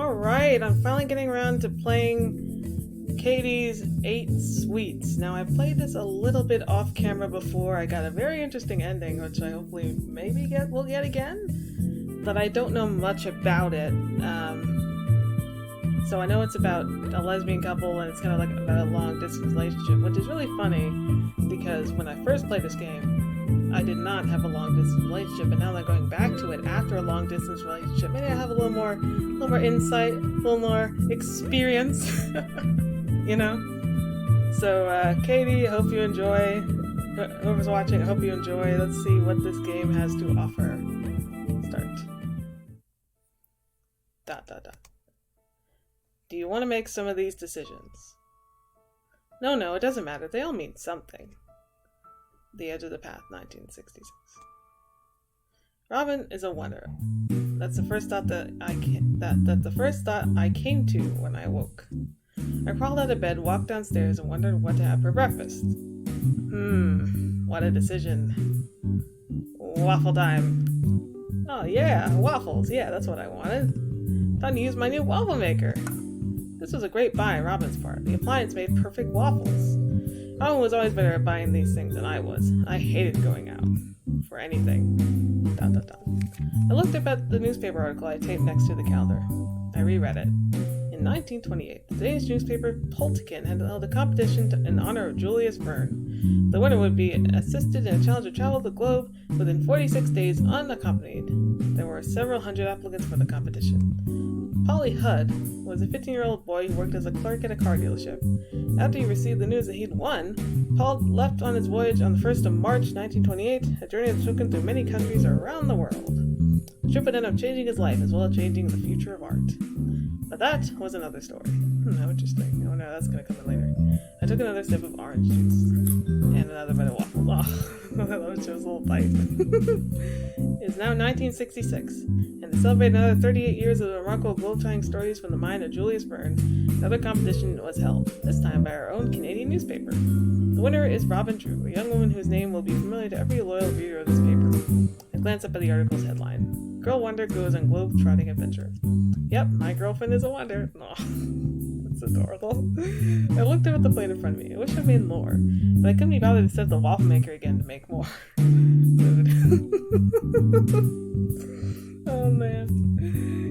Alright, I'm finally getting around to playing Katie's 8 Sweets. Now, I played this a little bit off camera before. I got a very interesting ending, which I hopefully we'll get again. But I don't know much about it. So I know it's about a lesbian couple and it's kind of like about a long distance relationship, which is really funny because when I first played this game, I did not have a long distance relationship, and now that I'm going back to it after a long distance relationship, maybe I have a little more insight, a little more experience, you know? So, Katie, I hope you enjoy. Whoever's watching, I hope you enjoy. Let's see what this game has to offer. Start. ... Do you want to make some of these decisions? No, it doesn't matter. They all mean something. The Edge of the Path, 1966. Robin is a wanderer. That's the first thought that the first thought I came to when I woke. I crawled out of bed, walked downstairs, and wondered what to have for breakfast. What a decision. Waffle time. Oh yeah, waffles. Yeah, that's what I wanted. Time to use my new waffle maker. This was a great buy on Robin's part. The appliance made perfect waffles. Robin was always better at buying these things than I was. I hated going out for anything. ... I looked up at the newspaper article I taped next to the calendar. I reread it. In 1928, the Danish newspaper Politiken had held a competition in honor of Julius Verne. The winner would be assisted in a challenge to travel the globe within 46 days unaccompanied. There were several hundred applicants for the competition. Polly Hudd was a 15-year-old boy who worked as a clerk at a car dealership. After he received the news that he'd won, Paul left on his voyage on the 1st of March 1928, a journey that took him through many countries around the world. The trip would end up changing his life as well as changing the future of art. But that was another story. How interesting. Oh no, that's going to come in later. I took another sip of orange juice and another bite of waffles. Oh, that was just a little bite. It's now 1966, and to celebrate another 38 years of the remarkable globe-trotting stories from the mind of Julius Verne, another competition was held, this time by our own Canadian newspaper. The winner is Robin Drew, a young woman whose name will be familiar to every loyal reader of this paper. I glanced up at the article's headline. Girl Wonder goes on globe-trotting adventure. Yep, my girlfriend is a wonder. Aw, that's adorable. I looked up at the plate in front of me. I wish I made more, but I couldn't be bothered to set the waffle maker again to make more. Food. Oh man.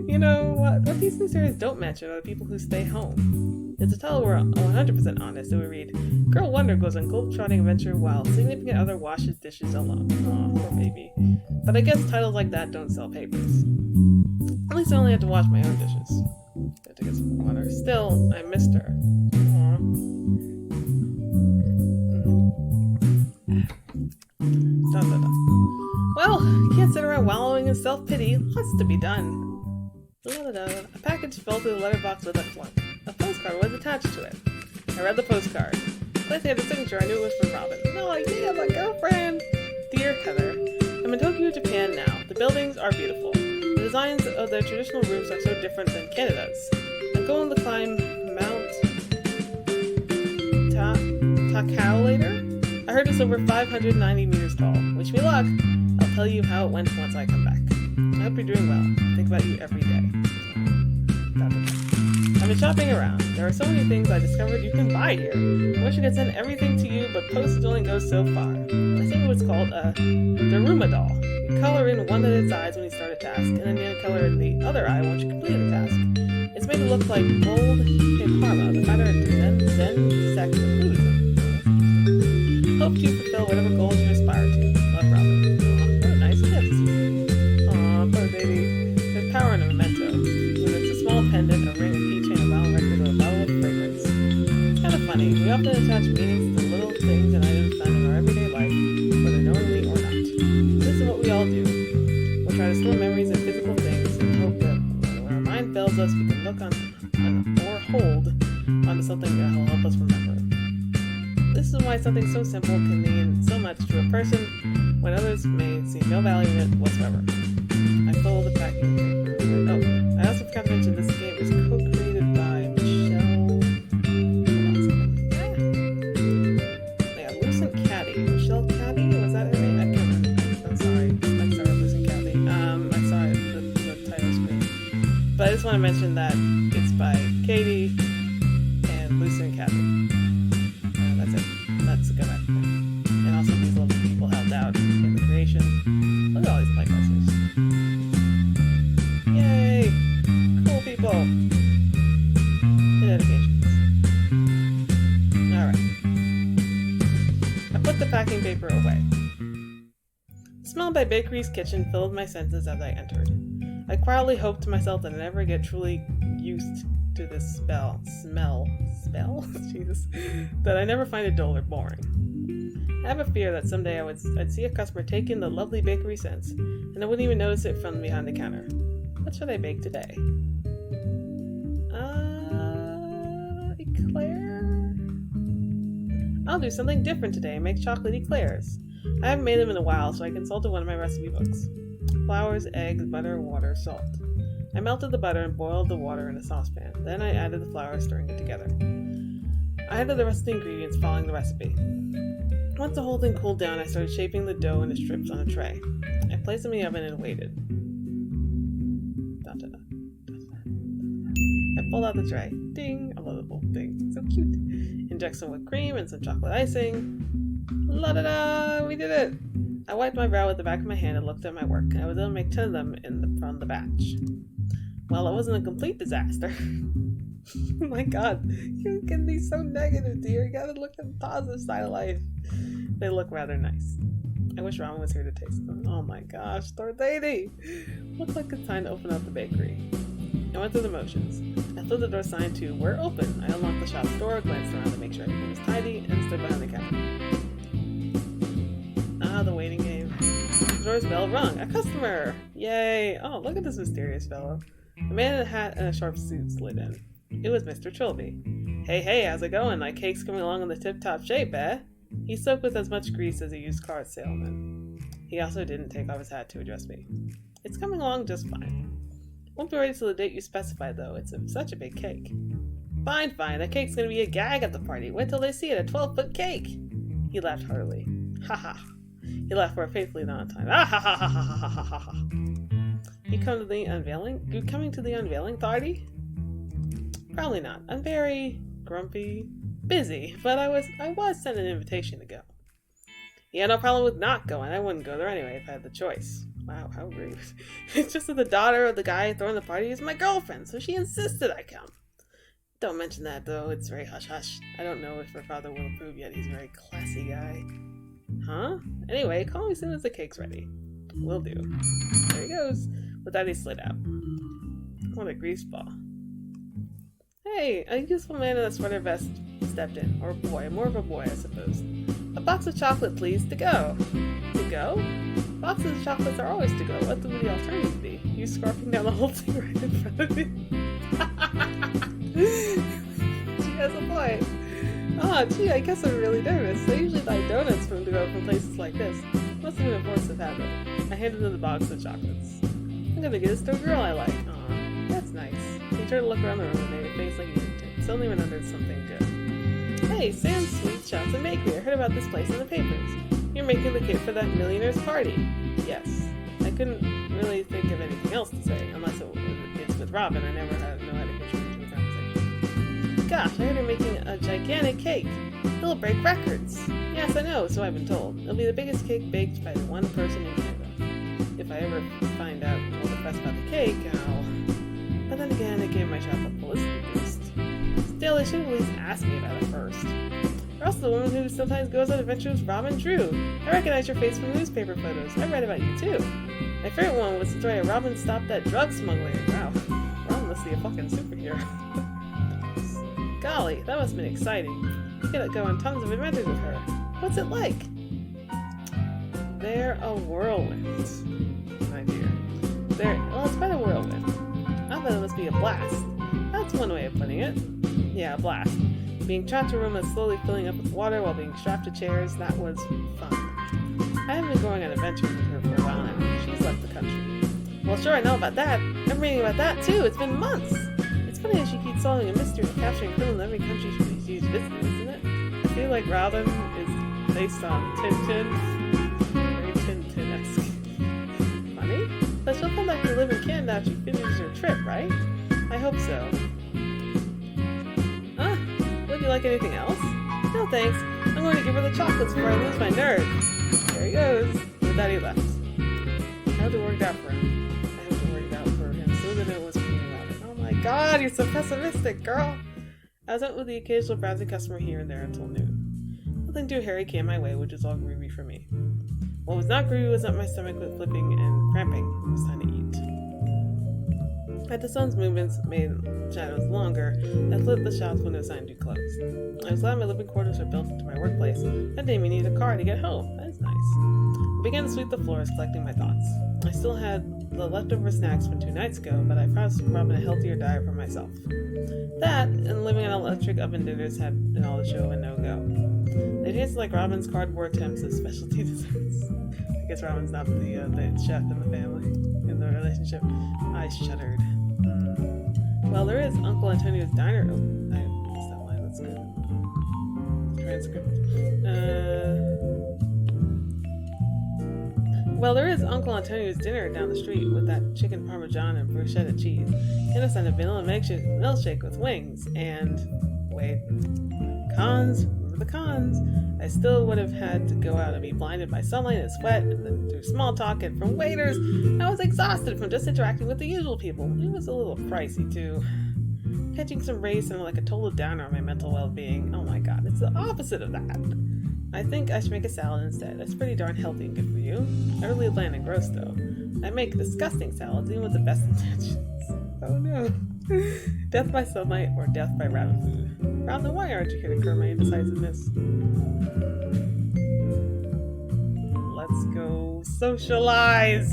You know what these new series don't mention are the people who stay home. If the title were 100% honest, it would read, Girl Wonder goes on globe-trotting adventure while significant other washes dishes alone. Aw, poor baby. But I guess titles like that don't sell papers. At least I only had to wash my own dishes. Had to get some water. Still, I missed her. Aww. Well, you can't sit around wallowing in self-pity. Lots to be done. A package fell through the letterbox with a clunk. A postcard was attached to it. I read the postcard. Once I had the signature, I knew it was from Robin. Oh, yeah, my girlfriend! Dear Heather, I'm in Tokyo, Japan now. The buildings are beautiful. The designs of their traditional roofs are so different than Canada's. I'm going to climb Mount Takao later. I heard it's over 590 meters tall. Wish me luck. I'll tell you how it went once I come back. I hope you're doing well. I think about you every day. I've been shopping around. There are so many things I discovered you can buy here. I wish I could send everything to you, but postage only goes so far. I think it was called a Daruma doll. You color in one of its eyes when you start a task, and then you color in the other eye once you complete a task. It's made to look like gold in Parma, the pattern to Zen sect of Buddhism. Hope you fulfill whatever goals you aspire to. Love, Robin. Aw, what a nice gift. Aw, poor baby. There's power in a memento. Whether it's a small pendant, a ring, a keychain, a vinyl record, or a bottle of fragrance. It's kind of funny. We often attach meanings to little things and items found in our everyday life, whether knowingly or not. This is what we all do. We'll try to store memories of physical things and hope that when our mind fails us, we can look on or hold onto something that will help us remember. This is why something so simple can mean so much to a person when others may see no value in it whatsoever. I folded the packing paper. Oh, I also forgot to mention this game is co-created by Michelle. Yeah, Lucent Caddy. Michelle Caddy? Was that her name? I can't remember. I'm sorry, Lucent Caddy. I saw it the title screen. But I just want to mention that it's by Katie and Lucy and Kathy. That's it. That's a good idea. And also these lovely people helped out in the creation. Look at all these playbusters. Yay! Cool people. The dedications. Alright. I put the packing paper away. The smell by Bakery's kitchen filled my senses as I entered. I quietly hoped to myself that I never get truly used to this smell? Jesus. That I never find it dull or boring. I have a fear that someday I'd see a customer taking the lovely bakery scents, and I wouldn't even notice it from behind the counter. What should I bake today? Eclair? I'll do something different today and make chocolate eclairs. I haven't made them in a while, so I consulted one of my recipe books. Flours, eggs, butter, water, salt. I melted the butter and boiled the water in a saucepan. Then I added the flour, stirring it together. I added the rest of the ingredients following the recipe. Once the whole thing cooled down, I started shaping the dough into strips on a tray. I placed them in the oven and waited. I pulled out the tray. Ding! I love the whole thing. So cute. Inject some whipped cream and some chocolate icing. La-da-da! We did it! I wiped my brow with the back of my hand and looked at my work. I was able to make 10 of them from the batch. Well, it wasn't a complete disaster. Oh my god, you can be so negative, dear. You gotta look at the positive side of life. They look rather nice. I wish Robin was here to taste them. Oh my gosh, Thordaty! Looks like it's time to open up the bakery. I went through the motions. I flipped the door sign to "We're open." I unlocked the shop's door, glanced around to make sure everything was tidy, and stood behind the counter. Ah, the waiting game. The door's bell rung. A customer! Yay! Oh, look at this mysterious fellow. A man in a hat and a sharp suit slid in. It was Mr. Trilby. Hey, how's it going? My cake's coming along in the tip-top shape, eh? He spoke with as much grease as a used car salesman. He also didn't take off his hat to address me. It's coming along just fine. Won't be ready till the date you specified, though. It's such a big cake. Fine. That cake's gonna be a gag at the party. Wait till they see it, a 12-foot cake. He laughed heartily. Ha ha. He laughed more faithfully than on time. Ah ha ha ha ha ha ha ha ha. You coming to the unveiling, Thardy? Probably not. I'm very grumpy, busy, but I was sent an invitation to go. He had no problem with not going. I wouldn't go there anyway if I had the choice. Wow, how rude. It's just that the daughter of the guy throwing the party is my girlfriend, so she insisted I come. Don't mention that, though. It's very hush-hush. I don't know if her father will approve yet. He's a very classy guy. Huh? Anyway, call me as soon as the cake's ready. Will do. There he goes. With that, he slid out. What a greaseball. Hey, a useful man in a sweater vest stepped in. Or boy, more of a boy, I suppose. A box of chocolate, please, to go. To go? Boxes of chocolates are always to go. What would the alternative be? You scarfing down the whole thing right in front of me? She has a point. Ah, gee, I guess I'm really nervous. I usually buy donuts to go from places like this. Must have been a force of habit. I handed him the box of chocolates. I'm gonna give this to a girl I like. Aw, that's nice. He turned to look around the room and made a face like he didn't. Suddenly remembered something good. Hey, Sam's Sweet Shops and Bakery. I heard about this place in the papers. You're making the cake for that millionaire's party. Yes. I couldn't really think of anything else to say, unless it's with Robin. I never know how to contribute to a conversation. Gosh, I heard you're making a gigantic cake. It'll break records. Yes, I know, so I've been told. It'll be the biggest cake baked by one person in Canada. If I ever find out all the press about the cake, I'll... But then again, it gave my shop a publicity boost. Still, they should have at least asked me about it first. You're also the woman who sometimes goes on adventures with Robin Drew. I recognize your face from newspaper photos. I read about you, too. My favorite one was the story of Robin stopped that drug smuggler. Wow, Robin must be a fucking superhero. Golly, that must have been exciting. You could go on tons of adventures with her. What's it like? They're a whirlwind, my dear. Well, it's quite a whirlwind. I bet it must be a blast. That's one way of putting it. Yeah, a blast. Being trapped in a room that's slowly filling up with water while being strapped to chairs, that was fun. I haven't been going on adventures with her for a while now. She's left the country. Well, sure, I know about that. I'm reading about that, too. It's been months. It's funny how she keeps solving a mystery and capturing criminals in every country she's visited, isn't it? I feel like Robin is based on Tintin. Very Tintin-esque. Funny? But she'll come back to live in Canada after she finishes her trip, right? I hope so. Would you like anything else? No thanks. I'm going to give her the chocolates before I lose my nerve. There he goes. With that he left. I hope it worked out for him. I hope it worked out for him so that it was me about it. Oh my god, you're so pessimistic, girl. I was out with the occasional browsing customer here and there until noon. Nothing too hairy came my way, which is all groovy for me. What was not groovy was that my stomach was flipping and cramping. It was time to eat. As the sun's movements made shadows longer, I flipped the shop's window sign to close. I was glad my living quarters were built into my workplace. That didn't even need a car to get home. That is nice. I began to sweep the floors, collecting my thoughts. I still had the leftover snacks from 2 nights ago, but I promised Robin a healthier diet for myself. That, and living on electric oven dinners had been all the show and no-go. They tasted like Robin's cardboard attempts at specialty desserts. I guess Robin's not the chef in the family, in the relationship. I shuddered. Well, there is Uncle Antonio's Diner. Oh, I missed that line. That's good. Transcript. Well, there is Uncle Antonio's dinner down the street with that chicken parmesan and bruschetta cheese. Innocent vanilla milkshake with wings. And, wait, cons. Remember the cons. I still would have had to go out and be blinded by sunlight and sweat, and then do small talk and from waiters. I was exhausted from just interacting with the usual people. It was a little pricey, too. Catching some race and like a total downer on my mental well-being. Oh my god, it's the opposite of that. I think I should make a salad instead. It's pretty darn healthy and good for you. Utterly bland and gross, though. I make disgusting salads, even with the best intentions. Oh no. Death by sunlight or death by rabbit food. Robin, why aren't you here to curb my indecisiveness? Let's go socialize!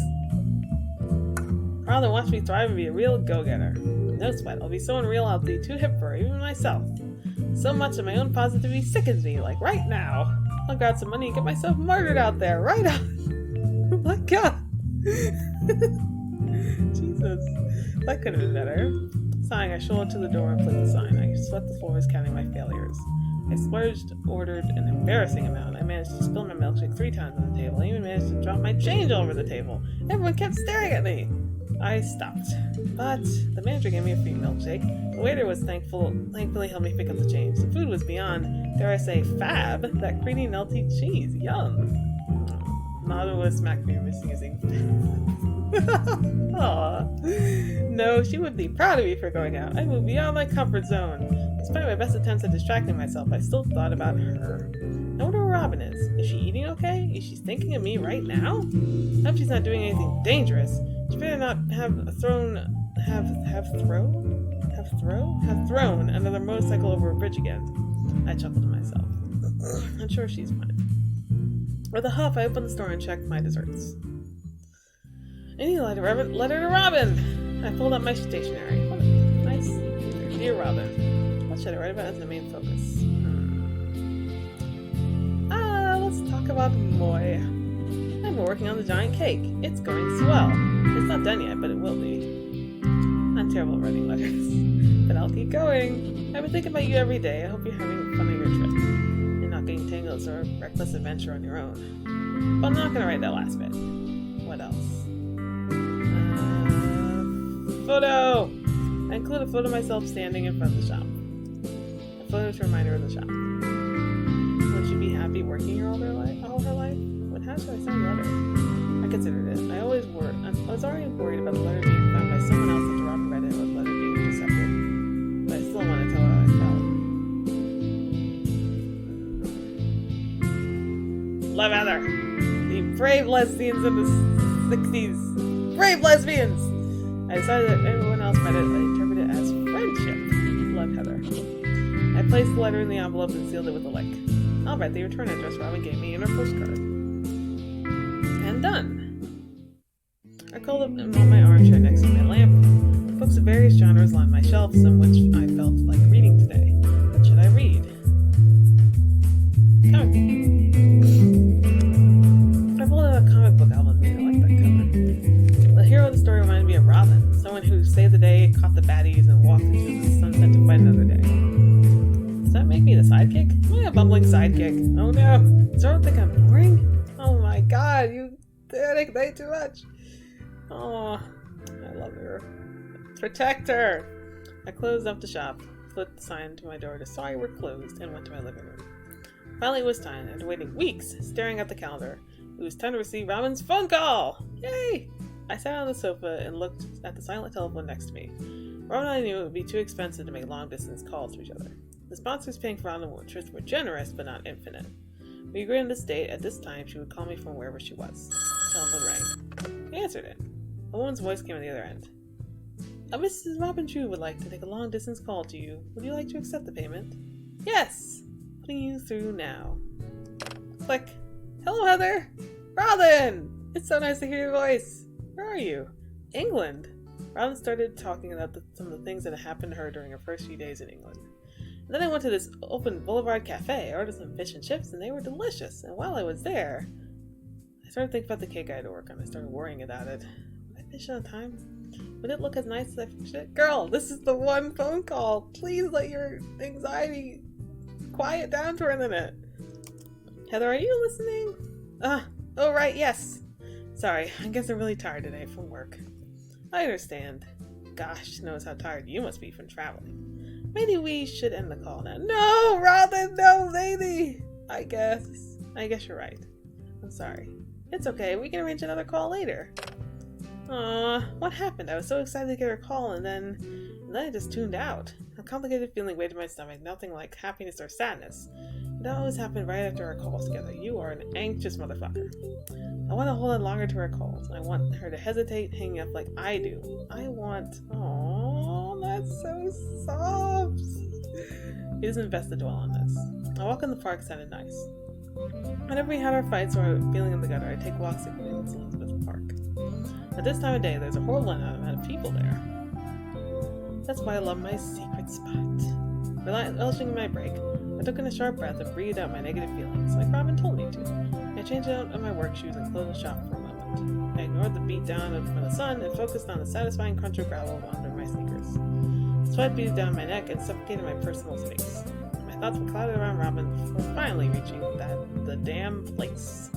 Robin wants me to thrive and be a real go-getter. No sweat, I'll be so unreal I'll be too hip for even myself. So much of my own positivity sickens me, like right now. I'll grab some money and get myself murdered out there, right on. Oh my god. Jesus. That could have been better. Sighing, I strolled to the door and flipped the sign. I swept the floors, counting my failures. I splurged, ordered an embarrassing amount. I managed to spill my milkshake 3 times on the table. I even managed to drop my change all over the table. Everyone kept staring at me. I stopped. But the manager gave me a free milkshake. The waiter was thankfully helped me pick up the change. The food was beyond, dare I say, fab. That creamy, melty cheese. Yum. Nada would have smacked me for misusing. Aww. No, she would be proud of me for going out. I moved beyond my comfort zone. Despite my best attempts at distracting myself, I still thought about her. I wonder where Robin is. Is she eating okay? Is she thinking of me right now? I hope she's not doing anything dangerous. She better not have thrown another motorcycle over a bridge again. I chuckled to myself. I'm sure she's fine. With a huff, I opened the store and checked my desserts. I need a letter to Robin! I pulled up my stationery. What a nice letter. Dear Robin. What should I write about as the main focus? Let's talk about Moy. I've been working on the giant cake. It's going swell. It's not done yet, but it will be. I'm terrible at writing letters. But I'll keep going. I've been thinking about you every day. I hope you're having fun on your trip. And not getting tangled or a reckless adventure on your own. But I'm not going to write that last bit. What else? Photo! I include a photo of myself standing in front of the shop. A photo to remind her of the shop. Would she be happy working here all her life? How should I send a letter? I considered it. I was already worried about the letter being found by someone else after Robin read it with the letter being intercepted. But I still want to tell her how I felt. Love Heather! The brave lesbians of the 60s! Brave lesbians! I decided that if everyone else read it, I interpreted it as friendship. Love Heather. I placed the letter in the envelope and sealed it with a lick. I'll write the return address Robin gave me in her postcard. And done. I curled up on my armchair next to my lamp. Books of various genres lined my shelves, some which I felt like reading today. What should I read? Comic book. I pulled out a comic book album and I like that cover. The hero of the story reminded me of Robin, someone who saved the day, caught the baddies, and walked into the sunset to fight another day. Does that make me the sidekick? Am I a bumbling sidekick? Oh no! Does everyone think I'm boring? Oh my god, you ignite too much. Oh, I love her. Protect her! I closed up the shop, flipped the sign to my door to sorry we're closed, and went to my living room. Finally it was time, after waiting weeks, staring at the calendar. It was time to receive Robin's phone call! Yay! I sat on the sofa and looked at the silent telephone next to me. Robin and I knew it would be too expensive to make long-distance calls to each other. The sponsors paying for Robin trips were generous, but not infinite. We agreed on this date. At this time, she would call me from wherever she was. The telephone rang. I answered it. A woman's voice came on the other end. Mrs. Robin True would like to take a long-distance call to you. Would you like to accept the payment? Yes! Putting you through now. Click. Hello, Heather! Robin! It's so nice to hear your voice. Where are you? England. Robin started talking about some of the things that had happened to her during her first few days in England. And then I went to this open boulevard cafe. I ordered some fish and chips, and they were delicious. And while I was there, I started thinking about the cake I had to work on. I started worrying about it. Would I finish it on time? Would it look as nice as I finished it? Girl, this is the one phone call. Please let your anxiety quiet down for a minute. Heather, are you listening? Oh right, yes. Sorry, I guess I'm really tired today from work. I understand. Gosh knows how tired you must be from traveling. Maybe we should end the call now. No, Robin, no, lady. I guess you're right. I'm sorry. It's okay, we can arrange another call later. What happened? I was so excited to get her call and then I just tuned out. A complicated feeling weighed in my stomach, nothing like happiness or sadness. It always happened right after our calls together. You are an anxious motherfucker. I want to hold on longer to her calls. I want her to hesitate, hanging up like I do. That's so soft. He doesn't invest to dwell on this. A walk in the park sounded nice. Whenever we had our fights or feeling in the gutter, I'd take walks in Elizabeth Park. At this time of day, there's a horrible amount of people there. That's why I love my secret spot. Relishing in my break, I took in a sharp breath and breathed out my negative feelings, like Robin told me to. I changed out of my work shoes and closed the shop for a moment. I ignored the beat down from the sun and focused on the satisfying crunch of gravel under my sneakers. Sweat beaded down my neck and suffocated my personal space. My thoughts were clouded around Robin before finally reaching the damn place.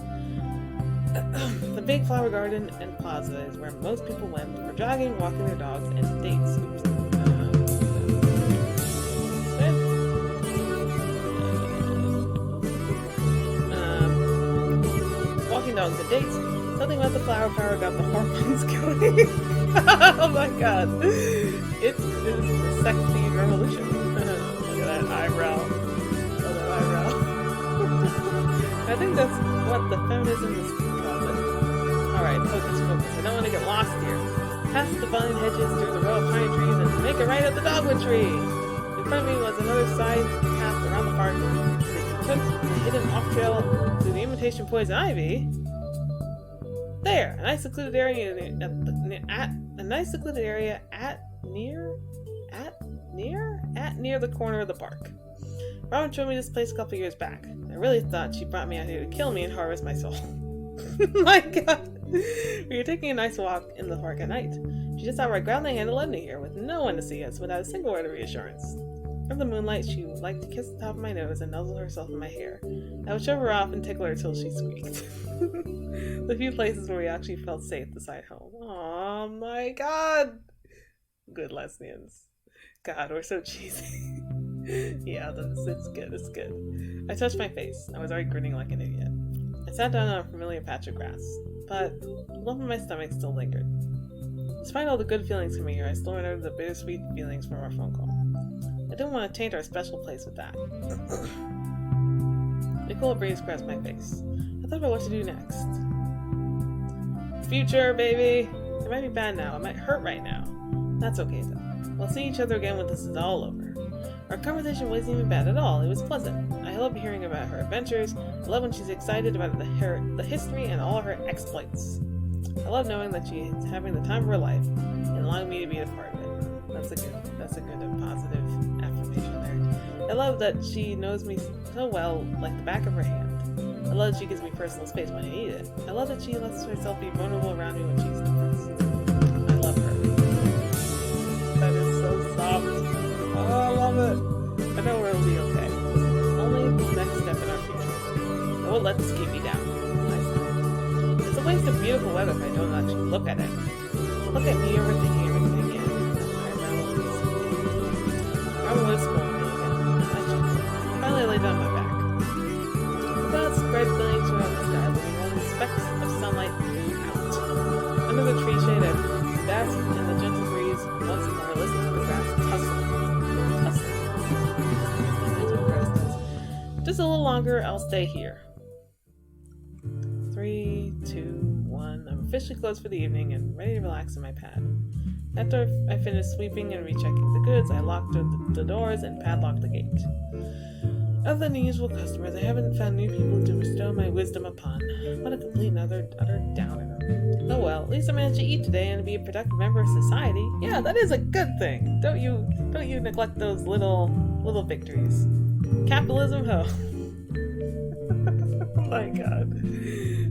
The big flower garden and plaza is where most people went for jogging, walking their dogs, and dates. Walking dogs and dates. Something about the flower power got the hormones going. Oh my god. It's the sexy revolution. Look at that eyebrow. Look at that eyebrow. I think that's what the feminism is causing. Alright, focus. I don't want to get lost here. Past the vine hedges, through the row of pine trees, and make a right at the dogwood tree. In front of me was another side path around the park. It took a hidden off-trail through the imitation poison ivy. There, a nice secluded area near the corner of the park. Robin showed me this place a couple years back. I really thought she brought me out here to kill me and harvest my soul. My god. We were taking a nice walk in the park at night. She just outright growling and led me here with no one to see us without a single word of reassurance. From the moonlight, she would like to kiss the top of my nose and nuzzle herself in my hair. I would shove her off and tickle her till she squeaked. The few places where we actually felt safe beside home. Oh my god! Good lesbians. God, we're so cheesy. Yeah, it's good, it's good. I touched my face. I was already grinning like an idiot. I sat down on a familiar patch of grass, but the lump in my stomach still lingered. Despite all the good feelings from here, I still remembered the bittersweet feelings from our phone call. I didn't want to taint our special place with that. A cold breeze caressed my face. I thought about what to do next. Future, baby! It might be bad now. It might hurt right now. That's okay, though. We'll see each other again when this is all over. Our conversation wasn't even bad at all. It was pleasant. I love hearing about her adventures. I love when she's excited about the history and all of her exploits. I love knowing that she is having the time of her life and allowing me to be a part of it. That's a good and positive affirmation there. I love that she knows me so well, like the back of her hand. I love that she gives me personal space when I need it. I love that she lets herself be vulnerable around me when she's depressed. I love her. That is so soft. Oh, I love it. I know it'll be okay. Only the next step in our future. I won't let this keep me down. It's a waste of beautiful weather if I don't actually look at it. Just a little longer, I'll stay here. 3, 2, 1. I'm officially closed for the evening and ready to relax in my pad. After I finish sweeping and rechecking the goods, I locked the doors and padlocked the gate. Other than the usual customers, I haven't found new people to bestow my wisdom upon. What a complete and utter downer. Oh well, at least I managed to eat today and be a productive member of society. Yeah, that is a good thing. Don't you neglect those little victories. Capitalism, ho. Oh my god.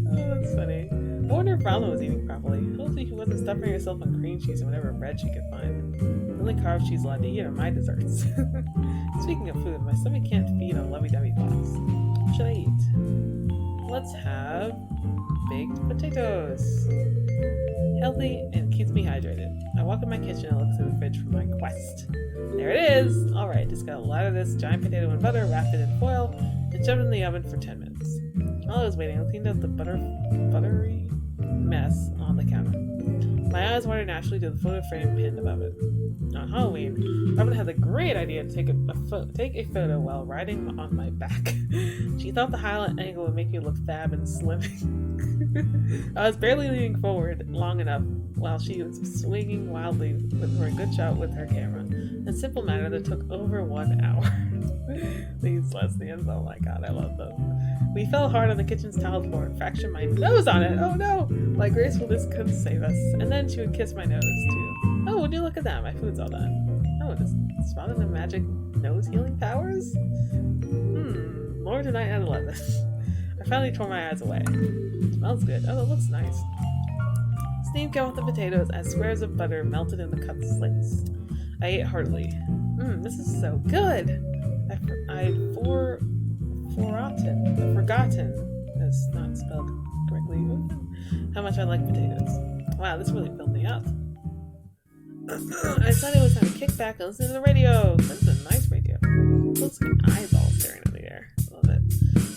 Oh, that's funny. I wonder if Rama was eating properly. Hopefully she wasn't stuffing herself on cream cheese and whatever bread she could find. The only carbs she's allowed to eat are my desserts. Speaking of food, my stomach can't feed on lovey-dovey thoughts. What should I eat? Let's have baked potatoes. Healthy and keeps me hydrated. I walk in my kitchen and look through the fridge for my quest. There it is! Alright, just gotta lather this giant potato in butter, wrap it in foil, and shove it in the oven for 10 minutes. While I was waiting, I cleaned up the buttery mess on the counter. My eyes wandered naturally to the photo frame pinned above it. On Halloween, Robin had the great idea to take a photo while riding on my back. She thought the highlight angle would make me look fab and slimming. I was barely leaning forward long enough while she was swinging wildly for a good shot with her camera. A simple matter that took over 1 hour. These lesbians, oh my god, I love them. We fell hard on the kitchen's tiled floor and fractured my nose on it. Oh no! My gracefulness couldn't save us. And then she would kiss my nose too. Oh, would you look at that? My food's all done. Oh, does spotted the magic nose healing powers? More tonight at 11. I finally tore my eyes away. Smells good. Oh, it looks nice. Steam came off the potatoes as squares of butter melted in the cut slits. I ate heartily. This is so good! I'd forgotten, that's not spelled correctly, how much I like potatoes. Wow, this really filled me up. I decided it was time to kick back and listen to the radio. This is a nice radio. It looks like eyeballs staring in the air. Love it.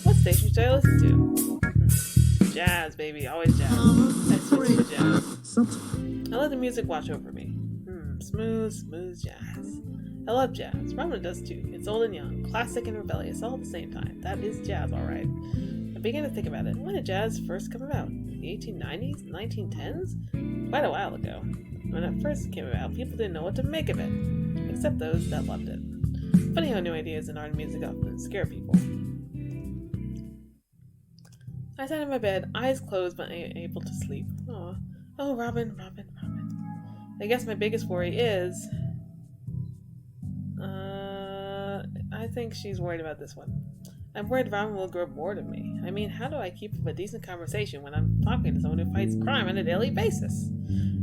What station should I listen to? Jazz, baby. Always jazz. I switched to jazz. I let the music wash over me. Smooth jazz. I love jazz. Robin does too. It's old and young, classic and rebellious all at the same time. That is jazz, alright. I began to think about it. When did jazz first come about? The 1890s? 1910s? Quite a while ago. When it first came about, people didn't know what to make of it, except those that loved it. Funny how new ideas in art and music often scare people. I sat in my bed, eyes closed but able to sleep. Aw. Oh, Robin. I guess my biggest worry is... I think she's worried about this one. I'm worried Robin will grow bored of me. I mean, how do I keep up a decent conversation when I'm talking to someone who fights crime on a daily basis?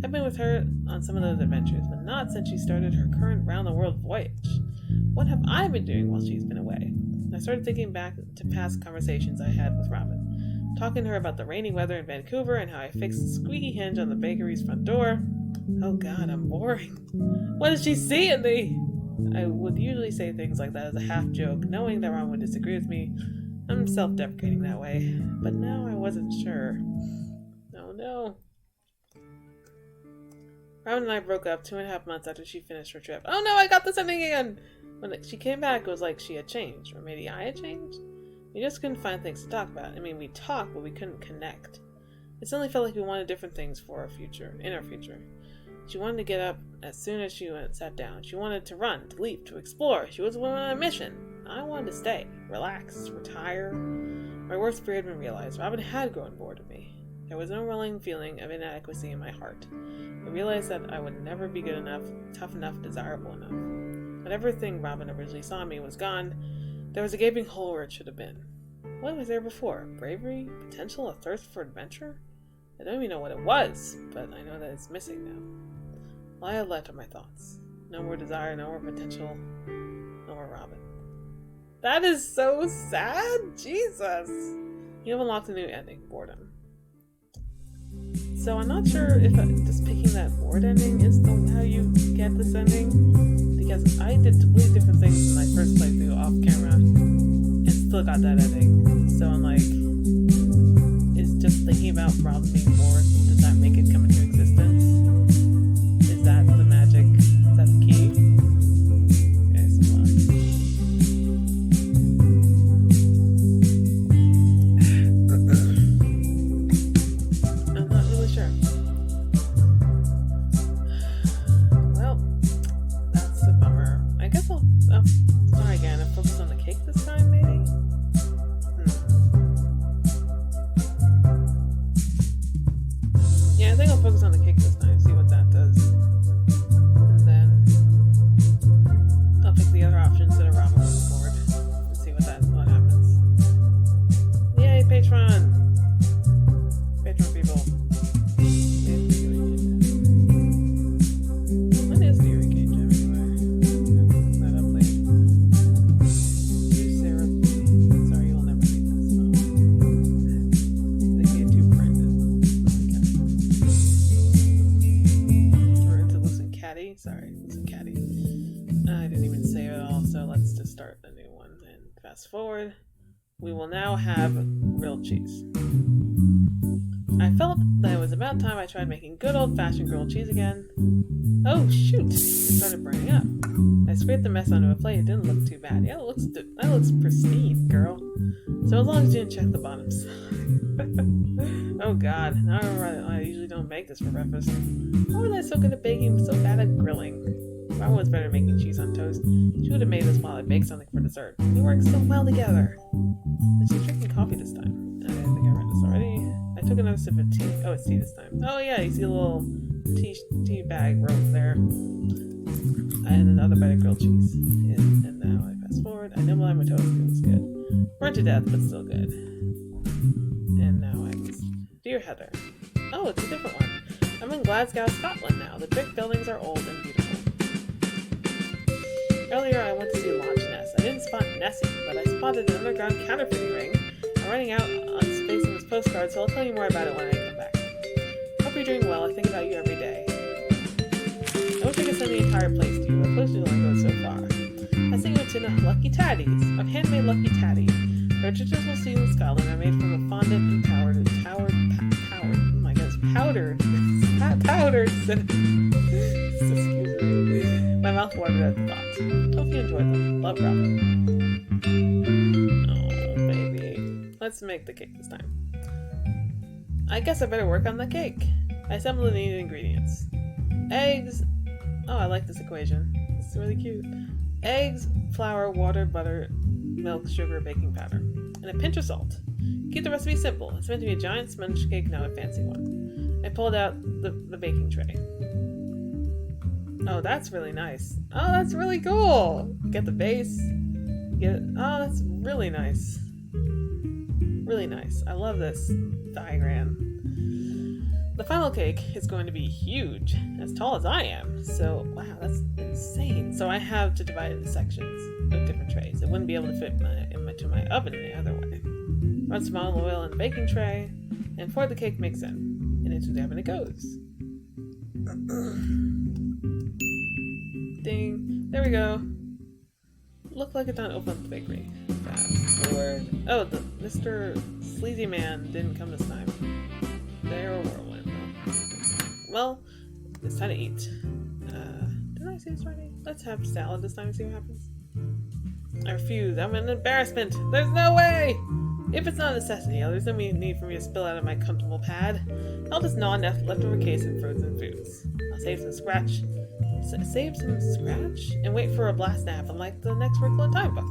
I've been with her on some of those adventures, but not since she started her current round-the-world voyage. What have I been doing while she's been away? I started thinking back to past conversations I had with Robin, talking to her about the rainy weather in Vancouver and how I fixed the squeaky hinge on the bakery's front door. Oh god, I'm boring. What does she see in me? I would usually say things like that as a half-joke, knowing that Robin would disagree with me. I'm self-deprecating that way, but now I wasn't sure. Oh no. Robin and I broke up 2.5 months after she finished her trip. Oh no, I got this ending again! When she came back, it was like she had changed, or maybe I had changed? We just couldn't find things to talk about. I mean, we talked, but we couldn't connect. It suddenly felt like we wanted different things for our future, in our future. She wanted to get up as soon as she sat down. She wanted to run, to leap, to explore. She was on a mission. I wanted to stay, relax, retire. My worst fear had been realized. Robin had grown bored of me. There was no rolling feeling of inadequacy in my heart. I realized that I would never be good enough, tough enough, desirable enough. When everything Robin originally saw in me was gone, there was a gaping hole where it should have been. What was there before? Bravery? Potential? A thirst for adventure? I don't even know what it was, but I know that it's missing now. All I had left are my thoughts. No more desire, no more potential, no more Robin. That is so sad! Jesus! You have unlocked a new ending, boredom. So I'm not sure if just picking that bored ending is how you get this ending, because I did completely different things in my first playthrough off camera, and still got that ending. So I'm like, is just thinking about Robin being bored, does that make it come into existence? Is that the magic? Is that the key? Okay, so caddy? Sorry, it's a caddy. I didn't even save it all, so let's just start a new one and fast forward. We will now have grilled cheese. I felt that it was about time I tried making good old-fashioned grilled cheese again. Oh shoot! It started burning up. I scraped the mess onto a plate. It didn't look too bad. Yeah, that looks pristine, girl. So as long as you didn't check the bottom side. Oh god, now I remember I usually don't make this for breakfast. How was I so good at baking, so bad at grilling? Mama was better at making cheese on toast. She would have made this while I baked something for dessert. We work so well together. And she's drinking coffee this time. I think I read this already. I took another sip of tea. Oh, it's tea this time. Oh yeah, you see a little tea bag rope there. And another bite of grilled cheese. And now I fast forward. I nibble on my toast. It was good. Burnt to death, but still good. And now I'm Dear Heather. Oh, it's a different one. I'm in Glasgow, Scotland now. The brick buildings are old and beautiful. Earlier I went to see Loch Ness. I didn't spot Nessie, but I spotted an underground counterfeiting ring. I'm running out on space in this postcard, so I'll tell you more about it when I come back. Hope you're doing well. I think about you every day. I wish I could send the entire place to you, but postage only goes so far. I send you a tin of Lucky Tatties, of handmade Lucky Tatty. They're traditional sweets in Scotland are made from a fondant and powdered cinnamon. Excuse me. My mouth watered at the thought. Hope you enjoyed them. Love, Robin. Oh, baby. Let's make the cake this time. I guess I better work on the cake. I assembled the needed ingredients. Eggs. Oh, I like this equation. It's really cute. Eggs, flour, water, butter, milk, sugar, baking powder, and a pinch of salt. Keep the recipe simple. It's meant to be a giant sponge cake, not a fancy one. I pulled out the baking tray. Oh, that's really nice. Oh, that's really cool. Get the base. Oh, that's really nice. Really nice. I love this diagram. The final cake is going to be huge, as tall as I am. So, wow, that's insane. So I have to divide it into sections of different trays. It wouldn't be able to fit into my oven any other way. Run some olive oil in the baking tray, and pour the cake mix in. And into the oven it goes. Ding. There we go. Looked like it done open up the bakery. Fast forward. Oh, the Mr. Sleazy Man didn't come this time. There were whirlwind. Well, it's time to eat. Didn't I say this already? Let's have salad this time and see what happens. I refuse. I'm an embarrassment. There's no way! If it's not a necessity, there's no need for me to spill out of my comfortable pad. I'll just gnaw leftover case of frozen foods. I'll save some scratch and wait for a blast to happen like the next Wrinkle in Time book.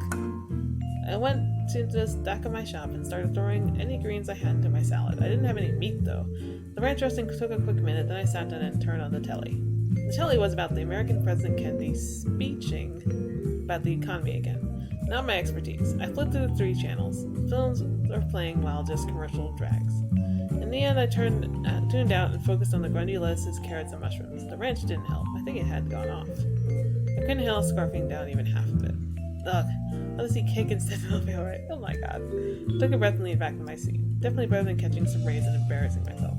I went to the stack of my shop and started throwing any greens I had into my salad. I didn't have any meat though. The ranch dressing took a quick minute, then I sat down and turned on the telly. The telly was about the American President Kennedy speeching about the economy again. Not my expertise. I flipped through the 3 channels. Films are playing while just commercial drags. In the end, I tuned out and focused on the Grundy lettuces, carrots, and mushrooms. The ranch didn't help. I think it had gone off. I couldn't handle scarfing down even half of it. Ugh. I'll just eat cake instead and I'll be alright. Oh my god. Took a breath and leaned back in my seat. Definitely better than catching some rays and embarrassing myself.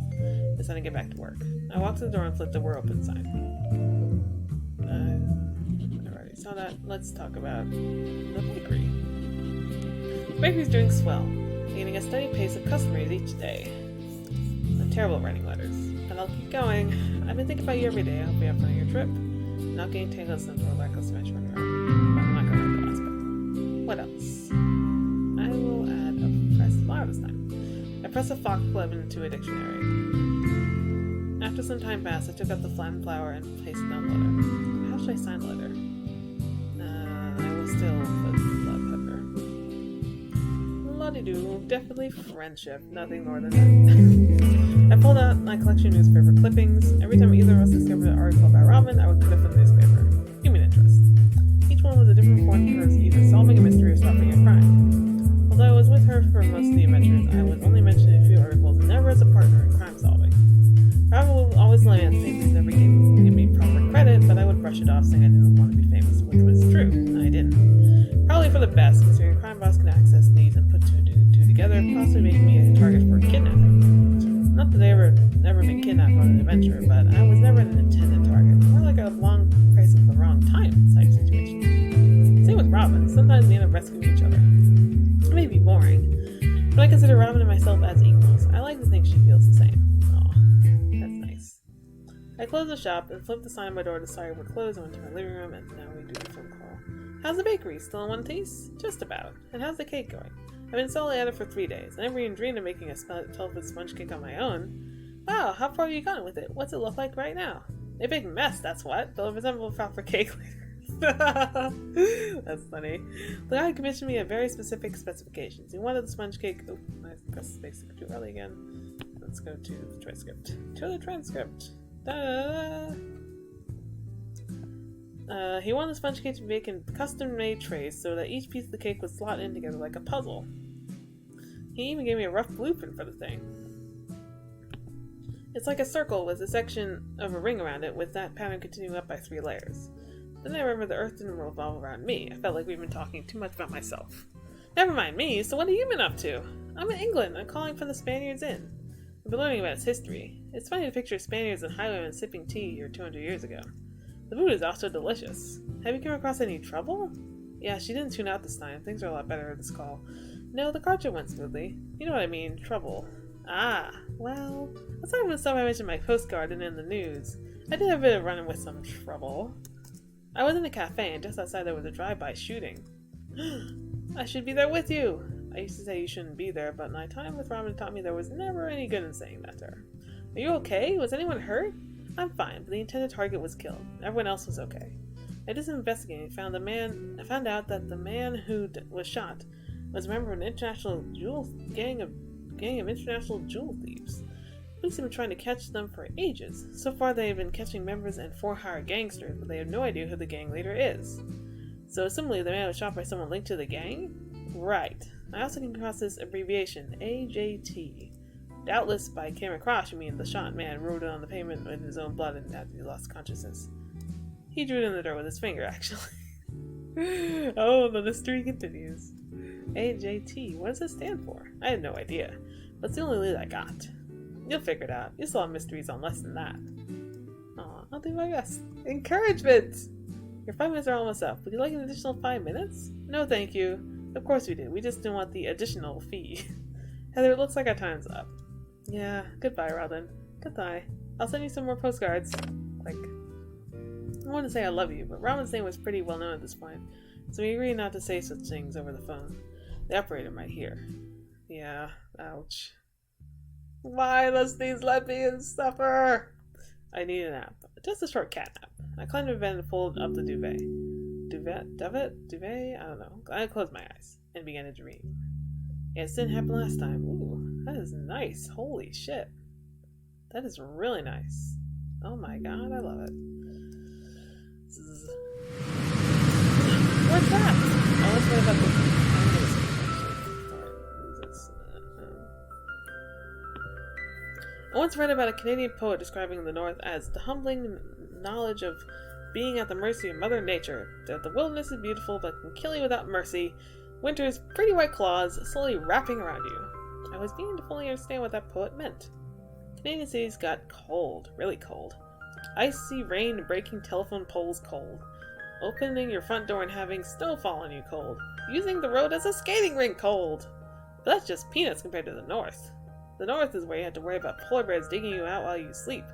It's time to get back to work. I walked to the door and flipped the "We're Open" sign. I already saw that. Let's talk about the bakery. The bakery's doing swell, gaining a steady pace of customers each day. I'm terrible at writing letters, but I'll keep going. I've been thinking about you every day. I hope you have fun on your trip. Not getting tangled into a reckless adventure on your own. But I'm not going to write the last bit. What else? I will add a press flower this time. I pressed a foxglove into a dictionary. After some time passed, I took up the flattened flower and pasted it on the letter. How should I sign the letter? I will still put love pepper. Lottie-doo, definitely friendship, nothing more than that. I pulled out my collection of newspaper clippings. Every time either of us discovered an article about ramen, I would clip in the newspaper. Human interest. Each one was a different point towards either solving a mystery or stopping a crime. Although I was with her for most of the adventures, I was only mentioned in a few articles, never as a partner in crime solving. Robin would always lay on things, never give me proper credit, but I would brush it off saying I didn't want to be famous, which was true, and I didn't. Probably for the best, considering a crime boss can access these and put two and two together, possibly making me a target for kidnapping. Not that I never been kidnapped on an adventure, but I was never an intended target. More like a price of the wrong time type situation. Same with Robin. Sometimes we end up rescuing each other. It may be boring, but I consider Robin and myself as equals. I like to think she feels the same. Aw, that's nice. I closed the shop and flipped the sign on my door to say we're closed and went to my living room, and now we do a phone call. How's the bakery? Still in one piece? Just about. And how's the cake going? I've been solely at it for 3 days. I never even dreamed of making a 12-foot sponge cake on my own. Wow, how far have you gone with it? What's it look like right now? A big mess, that's what. They'll resemble a proper cake later. That's funny. The guy commissioned me a very specific specifications. He wanted the sponge cake. Oh, I pressed space too early again. Let's go to the transcript. To the transcript. He wanted the sponge cake to be baked in custom-made trays so that each piece of the cake would slot in together like a puzzle. He even gave me a rough blueprint for the thing. It's like a circle with a section of a ring around it, with that pattern continuing up by 3 layers. Then I remember the Earth didn't revolve around me. I felt like we've been talking too much about myself. Never mind me, so what have you been up to? I'm in England. I'm calling from the Spaniards Inn. I've been learning about its history. It's funny to picture Spaniards and highwaymen sipping tea here 200 years ago. The food is also delicious. Have you come across any trouble? Yeah, she didn't tune out this time. Things are a lot better at this call. No, the car trip went smoothly. You know what I mean, trouble. Ah, well, aside from the stuff I mentioned in my postcard and in the news, I did have a bit of running with some trouble. I was in a cafe and just outside there was a drive-by shooting. I should be there with you! I used to say you shouldn't be there, but my time with Robin taught me there was never any good in saying that to her. Are you okay? Was anyone hurt? I'm fine, but the intended target was killed. Everyone else was okay. I did some investigating and found out that the man who was shot was a member of an international gang of international jewel thieves. Police have been trying to catch them for ages. So far they have been catching members and for-hire gangsters, but they have no idea who the gang leader is. So assumably the man was shot by someone linked to the gang? Right. I also came across this abbreviation, AJT. Doubtless by came across, you mean the shot man wrote it on the pavement in his own blood and after he lost consciousness. He drew it in the dirt with his finger, actually. Oh, the mystery continues. AJT, what does it stand for? I had no idea, but it's the only lead I got. You'll figure it out. You still have mysteries on less than that. Aw, I'll do my best. Encouragement! Your 5 minutes are almost up. Would you like an additional 5 minutes? No, thank you. Of course we do. We just didn't want the additional fee. Heather, it looks like our time's up. Yeah, goodbye, Robin. Goodbye. I'll send you some more postcards. Click. I want to say I love you, but Robin's name was pretty well known at this point, so we agreed not to say such things over the phone. The operator might hear. Yeah, ouch. Why must these lesbians suffer? I need a nap. Just a short cat nap. I climbed into bed and pulled up the duvet. Duvet? I don't know. I closed my eyes and began to dream. Yeah, this didn't happen last time. Ooh, that is nice. Holy shit. That is really nice. Oh my god, I love it. What's that? Oh, let's wait about I once read about a Canadian poet describing the North as the humbling knowledge of being at the mercy of Mother Nature, that the wilderness is beautiful but can kill you without mercy, winter's pretty white claws slowly wrapping around you. I was beginning to fully understand what that poet meant. Canadian cities got cold, really cold. Icy rain breaking telephone poles cold. Opening your front door and having snow fall on you cold. Using the road as a skating rink cold. But that's just peanuts compared to the North. The North is where you have to worry about polar bears digging you out while you sleep,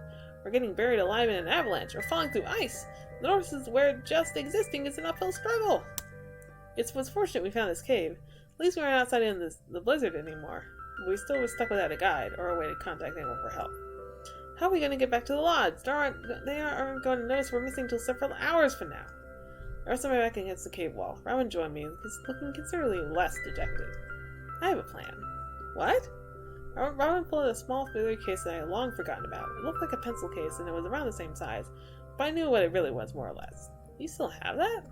or getting buried alive in an avalanche, or falling through ice. The North is where just existing is an uphill struggle. It was fortunate we found this cave. At least we aren't outside in the blizzard anymore. But we still were stuck without a guide, or a way to contact anyone for help. How are we going to get back to the lodge? They aren't going to notice we're missing till several hours from now. I rested my back against the cave wall. Robin joined me, looking considerably less dejected. I have a plan. What? Robin pulled out a small familiar case that I had long forgotten about. It looked like a pencil case, and it was around the same size, but I knew what it really was, more or less. You still have that?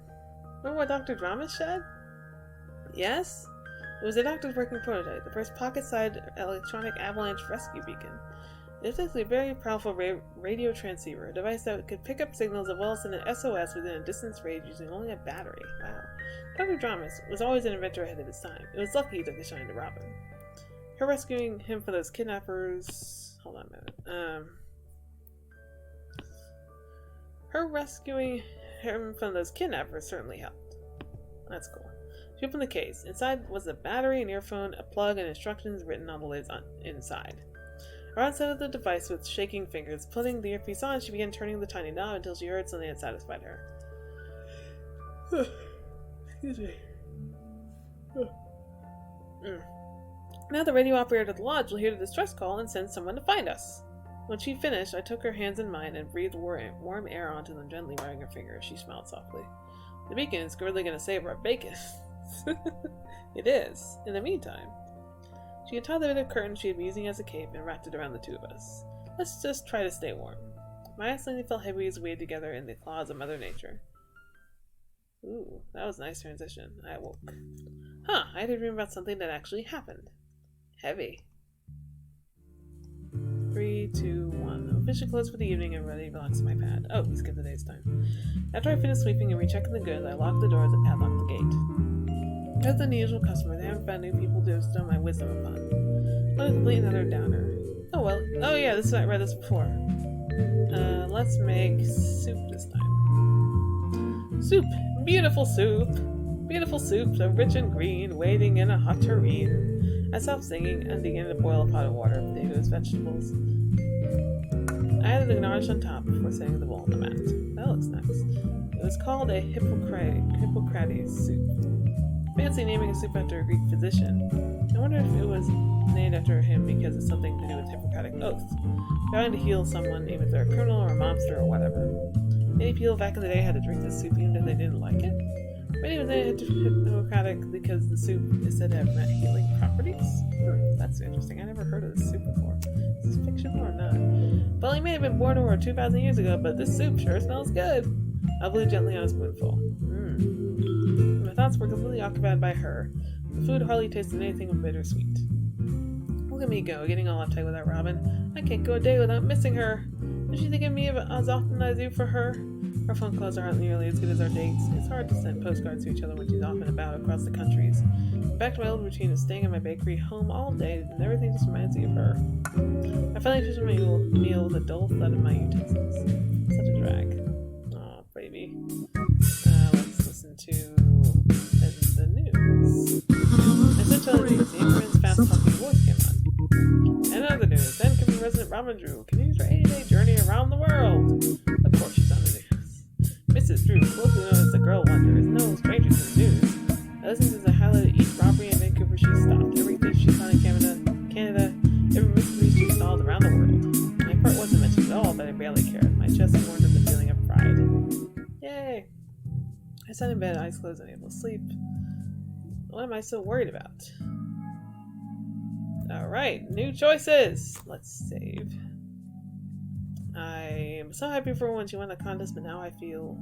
Remember what Dr. Dramas said? Yes? It was a doctor's working prototype, the first pocket-sized electronic avalanche rescue beacon. It was actually a very powerful radio transceiver, a device that could pick up signals as well as send an SOS within a distance range using only a battery. Wow. Dr. Dramas was always an inventor ahead of his time. It was lucky he took a shine to Robin. Her rescuing him from those kidnappers... Hold on a minute. Her rescuing him from those kidnappers certainly helped. That's cool. She opened the case. Inside was a battery, an earphone, a plug, and instructions written on the lids inside. Ron set up the device with shaking fingers. Putting the earpiece on, she began turning the tiny knob until she heard something that satisfied her. Excuse me. Now the radio operator at the lodge will hear the distress call and send someone to find us. When she finished, I took her hands in mine and breathed warm air onto them, gently running her fingers. She smiled softly. The beacon is really going to save our bacon. It is. In the meantime, she untied the bit of curtain she had been using as a cape and wrapped it around the two of us. Let's just try to stay warm. My eyes suddenly felt heavy as we weighed together in the claws of Mother Nature. Ooh, that was a nice transition. I awoke. I had a dream about something that actually happened. Heavy. 3, 2, 1. I'm officially closed for the evening and ready to relax on my pad. Oh, we skipped the day's time. After I finished sweeping and rechecking the goods, I locked the doors and padlocked the gate. As the usual customer, they haven't found new people to bestow my wisdom upon. What a complete another downer. Oh well. Oh yeah, I read this before. Let's make soup this time. Soup! Beautiful soup! Beautiful soup, so rich and green, waiting in a hot tureen. I stopped singing and began to boil a pot of water, potatoes, vegetables. I added the garnish on top before setting the bowl on the mat. That looks nice. It was called a Hippocrates soup. Fancy naming a soup after a Greek physician. I wonder if it was named after him because it's something to do with Hippocratic oath. Vowing to heal someone, even if they're a criminal or a monster or whatever. Many people back in the day had to drink this soup even if they didn't like it. Many of them had to Hippocratic because the soup is said to have healing properties. That's interesting. I never heard of this soup before. Is this fiction or not? Well, he may have been born over 2,000 years ago, but this soup sure smells good. I blew gently on a spoonful. My thoughts were completely occupied by her. The food hardly tasted anything but bittersweet. Look at me go, getting all uptight without Robin. I can't go a day without missing her. Does she think of me as often as I do for her? Our phone calls aren't nearly as good as our dates. It's hard to send postcards to each other when she's off and about across the countries. Back to my old routine of staying in my bakery, home all day, and everything just reminds me of her. I finally finished my meal with a dull thud of my utensils. Such a drag. Aw, baby. Let's listen to the news. I said to the news, the Anchorman's fast-talking voice came on. And other news, then could be Resident Robin Drew continues her 80-day journey around the world. Of course she's on the news. Mrs. Drew, closely known as the Girl Wonder, is no stranger to the news. Dozens is a highlight of each robbery in Vancouver she stopped, every thief she found in Canada, every mystery she solved around the world. My part wasn't mentioned at all, but I barely cared. My chest warmed at the feeling of pride. Yay! I sat in bed, eyes closed, unable to sleep. What am I so worried about? Alright, new choices! Let's save. I'm so happy for her when she won the contest, but now I feel...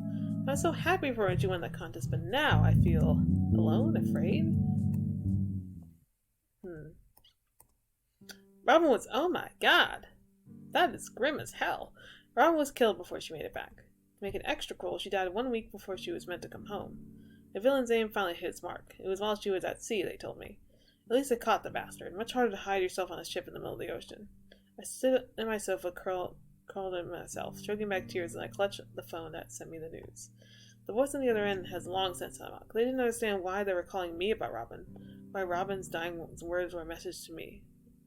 I'm so happy for her when she won the contest, but now I feel alone, afraid? Robin was... Oh my god! That is grim as hell. Robin was killed before she made it back. To make it extra cruel, she died 1 week before she was meant to come home. The villain's aim finally hit its mark. It was while she was at sea, they told me. At least they caught the bastard. Much harder to hide yourself on a ship in the middle of the ocean. I stood in my sofa, curled in myself, choking back tears, and I clutched the phone that sent me the news. The voice on the other end has long since hung up. They didn't understand why they were calling me about Robin, why Robin's dying words were a message to me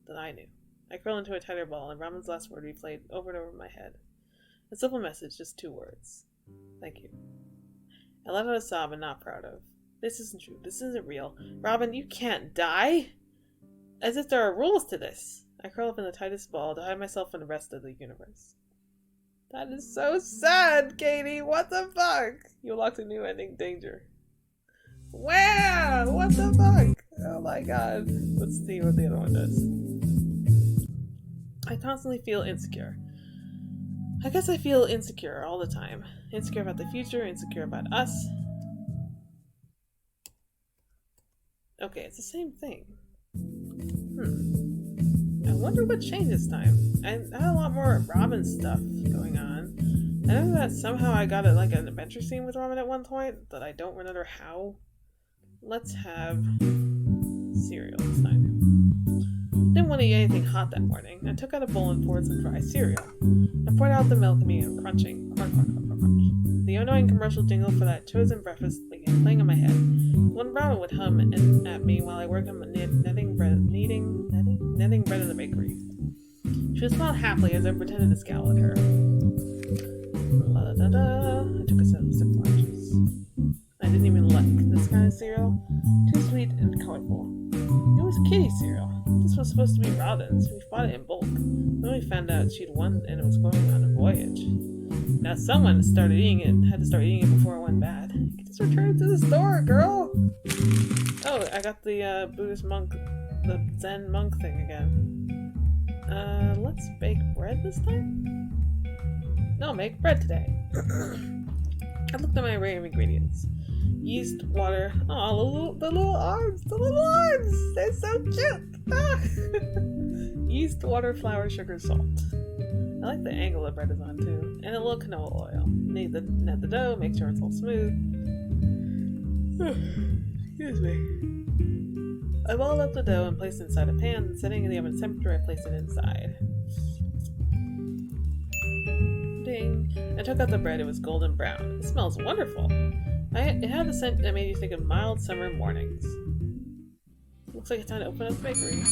that I knew. I curled into a tighter ball, and Robin's last word replayed over and over in my head. A simple message, just 2 words. Thank you. I let out a sob I'm not proud of. This isn't true. This isn't real. Robin, you can't die! As if there are rules to this. I curl up in the tightest ball to hide myself from the rest of the universe. That is so sad, Katie! What the fuck? You unlocked a new ending, danger. Wow! What the fuck? Oh my god. Let's see what the other one does. I constantly feel insecure. I guess I feel insecure all the time. Insecure about the future, insecure about us. Okay, it's the same thing. I wonder what changed this time. I had a lot more Robin stuff going on. I know that somehow I got an adventure scene with Robin at one point, but I don't remember how. Let's have cereal this time. Didn't want to eat anything hot that morning. I took out a bowl and poured some dry cereal. I poured out the milk and began crunching. Crunch, crunch, crunch, crunch, crunch. The annoying commercial jingle for that chosen breakfast began playing in my head. One Robin would hum at me while I worked on netting bread in the bakery. She would smile happily as I pretended to scowl at her. La da da da. I took a sip of orange juice. I didn't even like this kind of cereal. Too sweet and colorful. It was Kitty cereal. This was supposed to be Robin's. We bought it in bulk. Then we found out she'd won and it was going on a voyage. Now someone had to start eating it before it went bad. You can just return it to the store, girl! Oh, I got the Buddhist monk, the Zen monk thing again. Let's bake bread this time? No, make bread today. I looked at my array of ingredients. Yeast, water. Oh, the little arms! The little arms! They're so cute! Ah. Yeast, water, flour, sugar, salt. I like the angle the bread is on too. And a little canola oil. Net the dough, make sure it's all smooth. Excuse me. I balled up the dough and placed it inside a pan, and setting the oven temperature, I placed it inside. Ding! I took out the bread. It was golden brown. It smells wonderful. It had the scent that made you think of mild summer mornings. Looks like it's time to open up the bakery.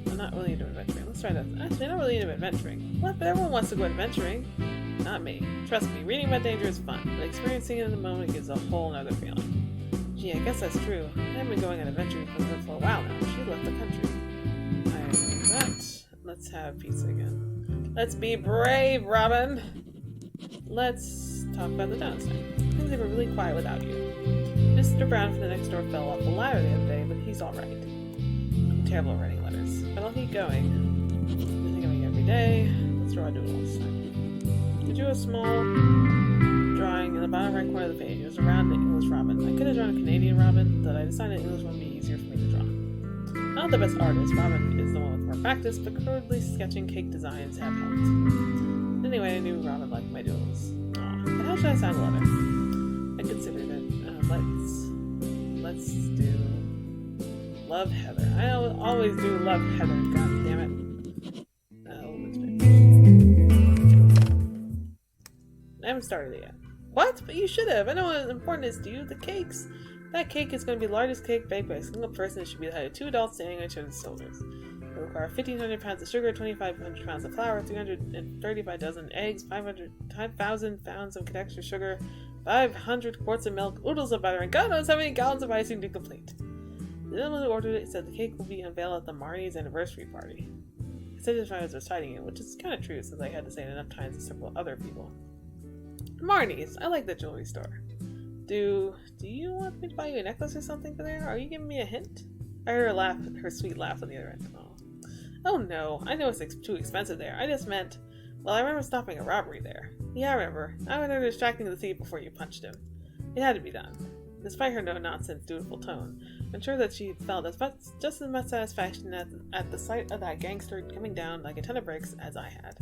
I'm not really into adventuring. Let's try that. Actually, I'm not really into adventuring. What? But everyone wants to go adventuring. Not me. Trust me, reading about danger is fun, but experiencing it in the moment gives a whole nother feeling. Gee, I guess that's true. I haven't been going on adventuring with her for a while now. She left the country. I agree with that. Let's have pizza again. Let's be brave, Robin! Let's talk about the downside. Things were really quiet without you. Mr. Brown from the next door fell off the ladder the other day, but he's alright. I'm terrible at writing letters, but I'll keep going. I think I'm every day. Let's draw a doodle this time. I drew a small drawing in the bottom right corner of the page. It was around the English Robin. I could have drawn a Canadian Robin, but I decided English would be easier for me to draw. I'm not the best artist. Robin is the one with more practice, but crudely sketching cake designs have helped. Anyway, I knew Robin liked my doodles. But how should I sign a letter? I considered it. Let's do Love Heather. I always do Love Heather. God damn it. I haven't started it yet. What? But you should have. I know what important is to you. The cakes. That cake is going to be the largest cake baked by a single person. It should be the height of 2 adults standing on each other's shoulders. It will require 1,500 pounds of sugar, 2,500 pounds of flour, 335 dozen eggs, 5,000 pounds of extra sugar, 500 quarts of milk, oodles of butter, and God knows how many gallons of icing to complete. The gentleman who ordered it said the cake will be unveiled at the Marnie's anniversary party. I said it if I was reciting it, which is kind of true since I had to say it enough times to several other people. Marnie's! I like the jewelry store. Do you want me to buy you a necklace or something for there? Are you giving me a hint? I heard her sweet laugh on the other end. Oh no, I know it's too expensive there. I just meant, well, I remember stopping a robbery there. Yeah, I remember. I went under distracting the thief before you punched him. It had to be done. Despite her no-nonsense, dutiful tone, I'm sure that she felt just as much satisfaction at the sight of that gangster coming down like a ton of bricks as I had.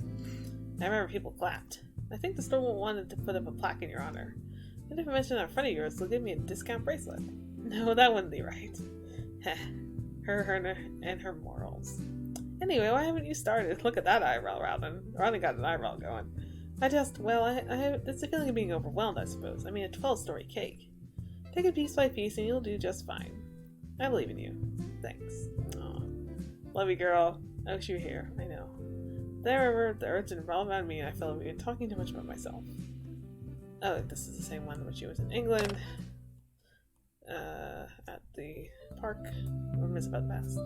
I remember people clapped. I think the store wanted to put up a plaque in your honor. And if I mention that friend of yours, they'll give me a discount bracelet. No, that wouldn't be right. Heh. Her and her morals. Anyway, why haven't you started? Look at that eyebrow, Robin. Robin got an eyebrow going. It's a feeling of being overwhelmed, I suppose. I mean, a 12-story cake. Take it piece by piece and you'll do just fine. I believe in you. Thanks. Aw. Love you, girl. I wish you were here. I know. Then I remember the urge involved around me and I felt like talking too much about myself. Oh, this is the same one when she was in England. At the park when Miss about passed.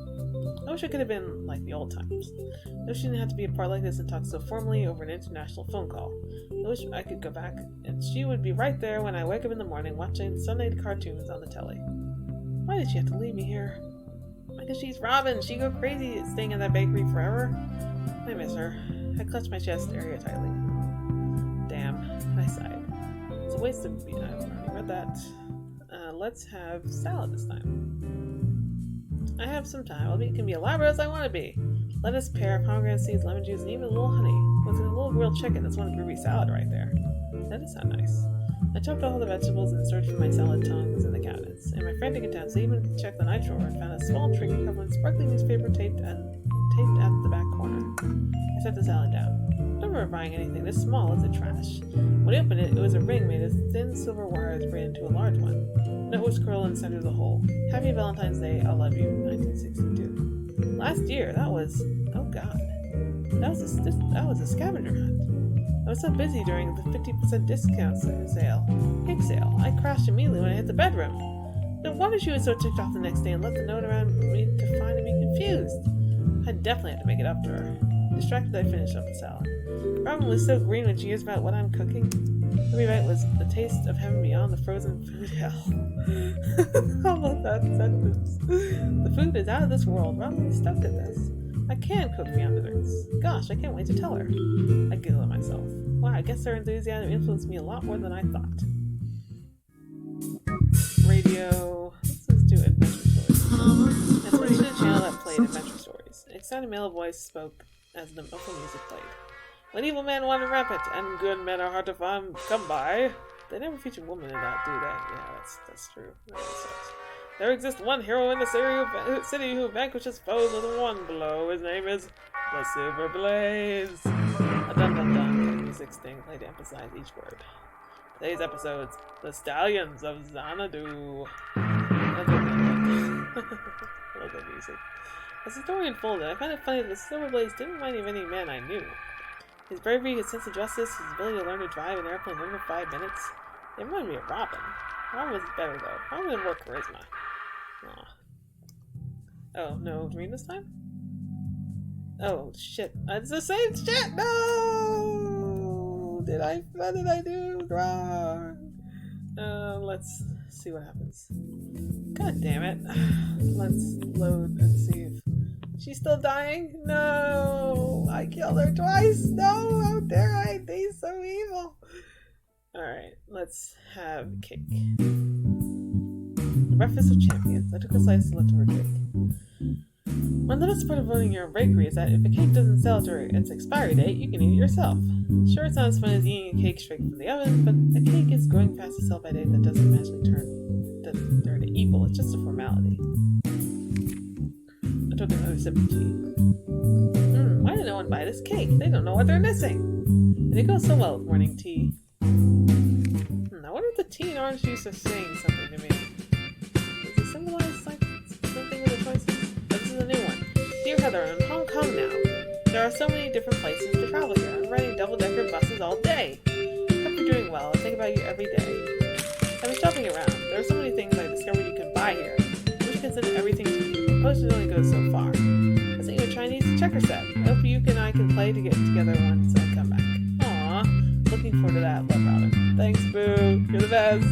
I wish it could have been like the old times. I wish she didn't have to be a part like this and talk so formally over an international phone call. I wish I could go back and she would be right there when I wake up in the morning watching Sunday cartoons on the telly. Why did she have to leave me here? Because she's Robin. She go crazy staying in that bakery forever. I miss her. I clutched my chest area tightly. Damn, I sighed. It's a waste of being. I've already read that. Let's have salad this time. I have some time. It can be elaborate as I want to be. Lettuce, pear, pomegranate seeds, lemon juice, and even a little honey. With a little grilled chicken. That's one groovy salad right there. That does sound nice. I chopped all the vegetables and searched for my salad tongs in the cabinets. In my frantic attempts, I even checked the night drawer and found a small trinket covering sparkling newspaper taped at the back corner. I set the salad down. I don't remember buying anything this small as a trash. When I opened it, it was a ring made of thin silver wires braided into a large one. The note was curled in the center of the hole. Happy Valentine's Day, I love you, 1962. Last year, that was... oh god. That was a scavenger hunt. I was so busy during the 50% discount sale. Pig sale. I crashed immediately when I hit the bedroom. No wonder she was so ticked off the next day and left the note around me to find and be confused. I definitely had to make it up to her. Distracted, I finished up the salad. Robin was so green when she hears about what I'm cooking. Every bite was the taste of heaven beyond the frozen food hell. How about that sentence? The food is out of this world. Robin is stuck at this. I can cook beyond desserts. Gosh, I can't wait to tell her. I giggle at myself. Wow, I guess her enthusiasm influenced me a lot more than I thought. Radio. Let's do adventure stories. I switched to a channel that played adventure stories. An excited male voice spoke as the muffled music played. When evil men wander rampant and good men are hard to come by. They never feature women in that, do they? Yeah, that's true. That sucks. There exists one hero in the city who vanquishes foes with one blow. His name is the Silver Blaze. A dun-dun-dun music sting played to emphasize each word. Today's episode's The Stallions of Xanadu. I love that music. As the story unfolded, I found it funny that the Silver Blaze didn't remind me of any man I knew. His bravery, his sense of justice, his ability to learn to drive an airplane in under 5 minutes. It reminded me of Robin. Robin was better though. Robin had more charisma. Aw. Oh, no dream this time? Oh, shit. It's the same shit! No! What did I do wrong? Let's see what happens. God damn it. Let's load and see if she's still dying. No! I killed her twice! No! How dare I be so evil? Alright, let's have cake. The breakfast of champions. I took a slice and left of her cake. One of the best part of voting your own bakery is that if a cake doesn't sell to its expiry date, you can eat it yourself. Sure, it's not as fun as eating a cake straight from the oven, but a cake is growing fast to sell by date that doesn't magically turn to evil. It's just a formality. I took another sip of tea. Why did no one buy this cake? They don't know what they're missing. And it goes so well with morning tea. I wonder if the tea and orange juice are saying something to me. Does it symbolize something with the choices? Oh, this is a new one. Dear Heather, I'm in Hong Kong now. There are so many different places to travel here. I'm riding double-decker buses all day. Hope you're doing well. I think about you every day. I've been shopping around. There are so many things I discovered you can buy here. I wish I could send everything to you. The postage only goes so far. I sent you a Chinese checker set. I hope you and I can play to get together once I come back. Aww. Looking forward to that. Love, Robin. Thanks, Boo. You're the best.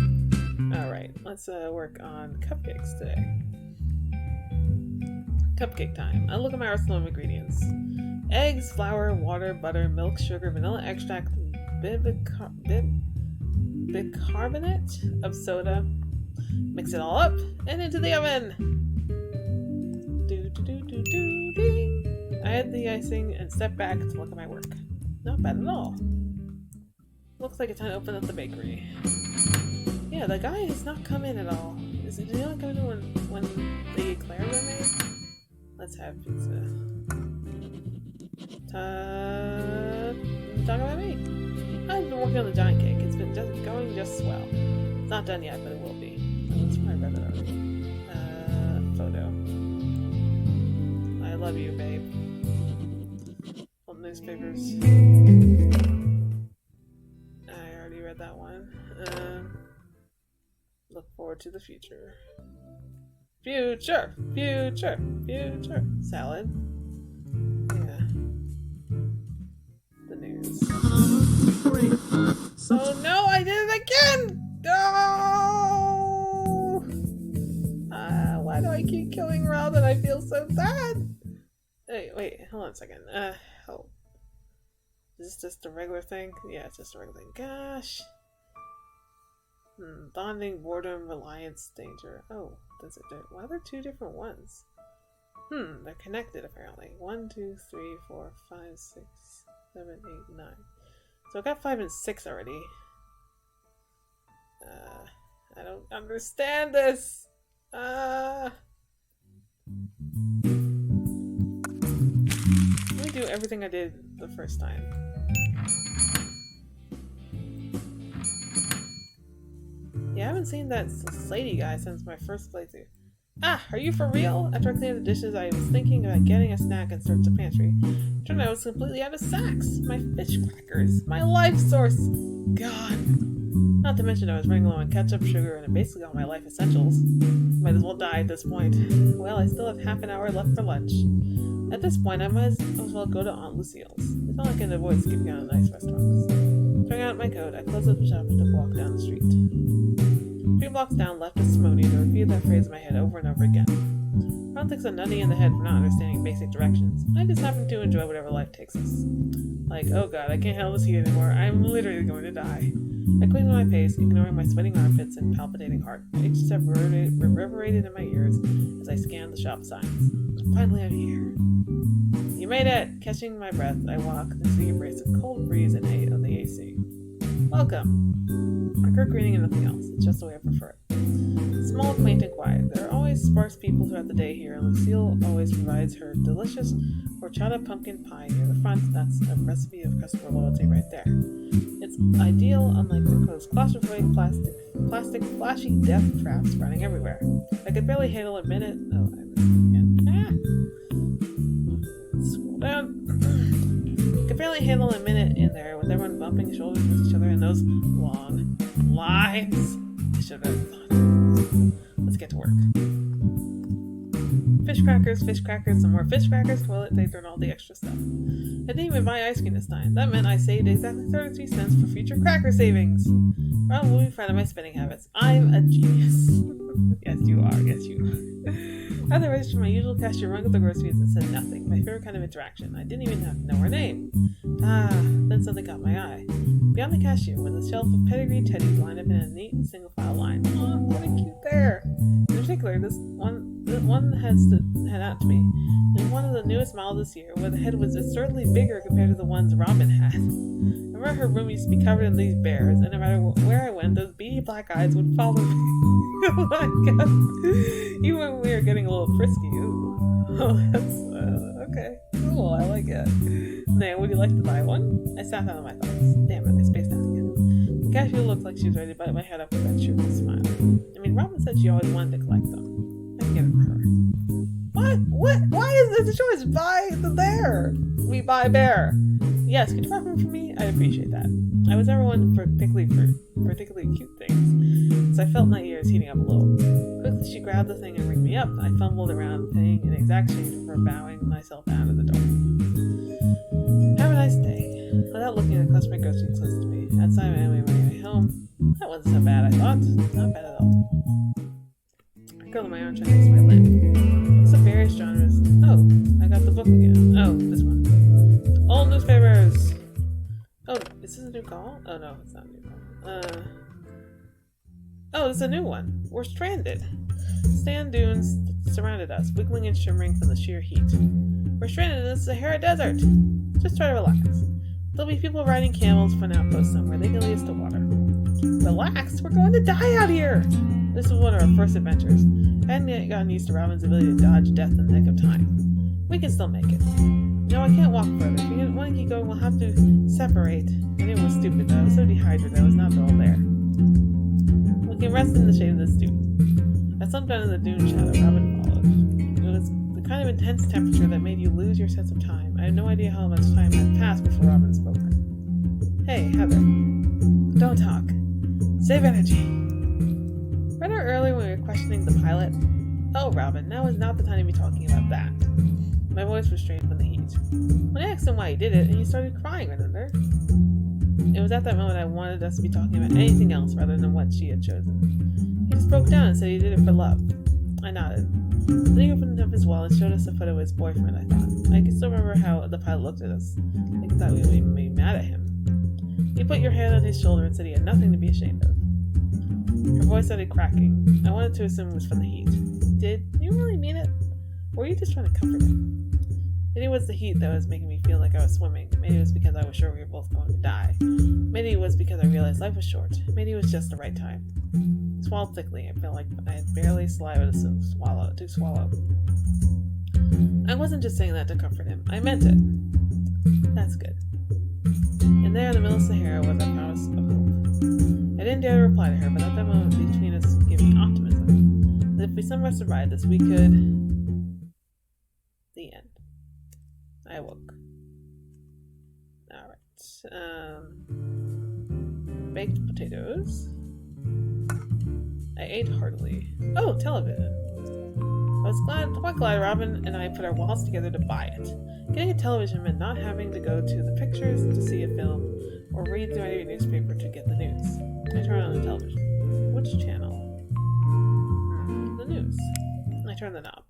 Alright, let's work on cupcakes today. Cupcake time. I look at my arsenal of ingredients. Eggs, flour, water, butter, milk, sugar, vanilla extract, bicarbonate of soda. Mix it all up and into the oven. Ding. I add the icing and step back to look at my work. Not bad at all. Looks like it's time to open up the bakery. Yeah, the guy has not come in at all. Did he only come in when the eclairs were made? Let's have pizza. Talk about me. I've been working on the giant cake. It's been going just swell. It's not done yet, but it will be. Let's probably read that already. Photo. I love you, babe. Old newspapers. I already read that one. Look forward to the future. Future! Salad. Yeah. The news. Oh no, I did it again! No! Why do I keep killing Robin? I feel so bad! Wait, hold on a second. Oh. Is this just a regular thing? Yeah, it's just a regular thing. Gosh. Bonding, boredom, reliance, danger. Oh, does it do? Why are there two different ones? They're connected apparently. 1, 2, 3, 4, 5, 6, 7, 8, 9. So I got 5 and 6 already. I don't understand this. Let me do everything I did the first time. Yeah, I haven't seen that Slady guy since my first playthrough. Ah, are you for real? After I cleaned the dishes, I was thinking about getting a snack and searched the pantry. Turned out I was completely out of sacks. My fish crackers. My life source. Gone. Not to mention I was running low on ketchup, sugar, and basically all my life essentials. Might as well die at this point. Well, I still have half an hour left for lunch. At this point, I might as well go to Aunt Lucille's. It's not like I can avoid skipping out of nice restaurants. Throwing out my coat, I closed up the shop and took a walk down the street. 3 blocks down, left is Simone to repeat that phrase in my head over and over again. Ron thinks I'm nutty in the head for not understanding basic directions. I just happen to enjoy whatever life takes us. Like, oh god, I can't handle this heat anymore. I'm literally going to die. I quickened my pace, ignoring my sweating armpits and palpitating heart. Each step reverberated in my ears as I scanned the shop signs. Finally, I'm here. You made it! Catching my breath, I walked into the embrace of cold breeze and of the AC. Welcome. A quick greeting and nothing else. It's just the way I prefer it. Small, quaint, and quiet. There are always sparse people throughout the day here, and Lucille always provides her delicious horchata pumpkin pie near the front. That's a recipe of customer loyalty right there. It's ideal, unlike those claustrophobic plastic flashy death traps running everywhere. I could barely handle a minute. Oh, I missed it again. Scroll down. I could barely handle a minute in there with everyone bumping shoulders with each other in those long lines. I should have thought. Let's get to work. Fish crackers, some more fish crackers, toilet paper, and all the extra stuff. I didn't even buy ice cream this time. That meant I saved exactly 33 cents for future cracker savings. Rob will be proud of my spending habits. I'm a genius. Yes, you are. Yes, you are. At the register, my usual cashier rung up the groceries and said nothing. My favorite kind of interaction. I didn't even have to know her name. Then something caught my eye. Beyond the cashier was a shelf of pedigree teddies lined up in a neat single file line. Oh, what a cute pair! In particular, this one had out to me. And one of the newest models this year, where the head was absurdly bigger compared to the ones Robin had. I remember her room used to be covered in these bears, and no matter where I went, those beady black eyes would follow me. Oh my god. Even when we were getting a little frisky. Ooh. Oh, that's, okay. Cool, I like it. Now, would you like to buy one? I sat down on my thoughts. Damn it, I spaced out again. The cashier looked like she was ready to bite my head off with that cheerful smile. I mean, Robin said she always wanted to collect them. I can get it for her. What? Why is this a choice? Buy the bear! We buy bear! Yes, could you buy one for me? I'd appreciate that. I was never one particularly cute things, so I felt my ears heating up a little. Quickly, she grabbed the thing and ringed me up. I fumbled around, paying an exact change before bowing myself out of the door. Have a nice day. Without looking at the customer groceries close to me, outside my way home. That wasn't so bad, I thought. Not bad at all. I curled my arm trying to fix my limb. What's the various genres? Oh, I got the book again. Oh, this one. All newspapers! Oh, is this a new call? Oh no, it's not a new call. Oh, it's a new one. We're stranded. Sand dunes surrounded us, wiggling and shimmering from the sheer heat. We're stranded in the Sahara Desert. Just try to relax. There'll be people riding camels from an outpost somewhere. They can lead us to water. Relax? We're going to die out here! This was one of our first adventures. I hadn't yet gotten used to Robin's ability to dodge death in the nick of time. We can still make it. No, I can't walk further. If you want to keep going, we'll have to separate. I knew it was stupid, though. I was so dehydrated, I was not at all there. We can rest in the shade of this dune. I slumped down in the dune shadow. Robin followed. It was the kind of intense temperature that made you lose your sense of time. I had no idea how much time had passed before Robin spoke. Hey, Heather. Don't talk. Save energy. Rather early when we were questioning the pilot. Oh, Robin, now is not the time to be talking about that. My voice was strained from the heat. When I asked him why he did it, and he started crying, remember? It was at that moment I wanted us to be talking about anything else rather than what she had chosen. He just broke down and said he did it for love. I nodded. Then he opened up his wallet and showed us a photo of his boyfriend, I thought. I can still remember how the pilot looked at us. Like he thought we would be mad at him. He put your hand on his shoulder and said he had nothing to be ashamed of. Her voice started cracking. I wanted to assume it was from the heat. Did you really mean it? Or were you just trying to comfort him? Maybe it was the heat that was making me feel like I was swimming. Maybe it was because I was sure we were both going to die. Maybe it was because I realized life was short. Maybe it was just the right time. I swallowed thickly. I felt like I had barely saliva to swallow. I wasn't just saying that to comfort him. I meant it. That's good. And there in the middle of Sahara was our promise of hope. I didn't dare to reply to her, but at that moment between us gave me optimism. That if we somehow survived this, we could... The end. I awoke. Alright. Baked potatoes. I ate heartily. Oh, television. I was quite glad Robin and I put our wallets together to buy it. Getting a television meant not having to go to the pictures to see a film or read the newspaper to get the news. I turned on the television. Which channel? The news. I turned the knob.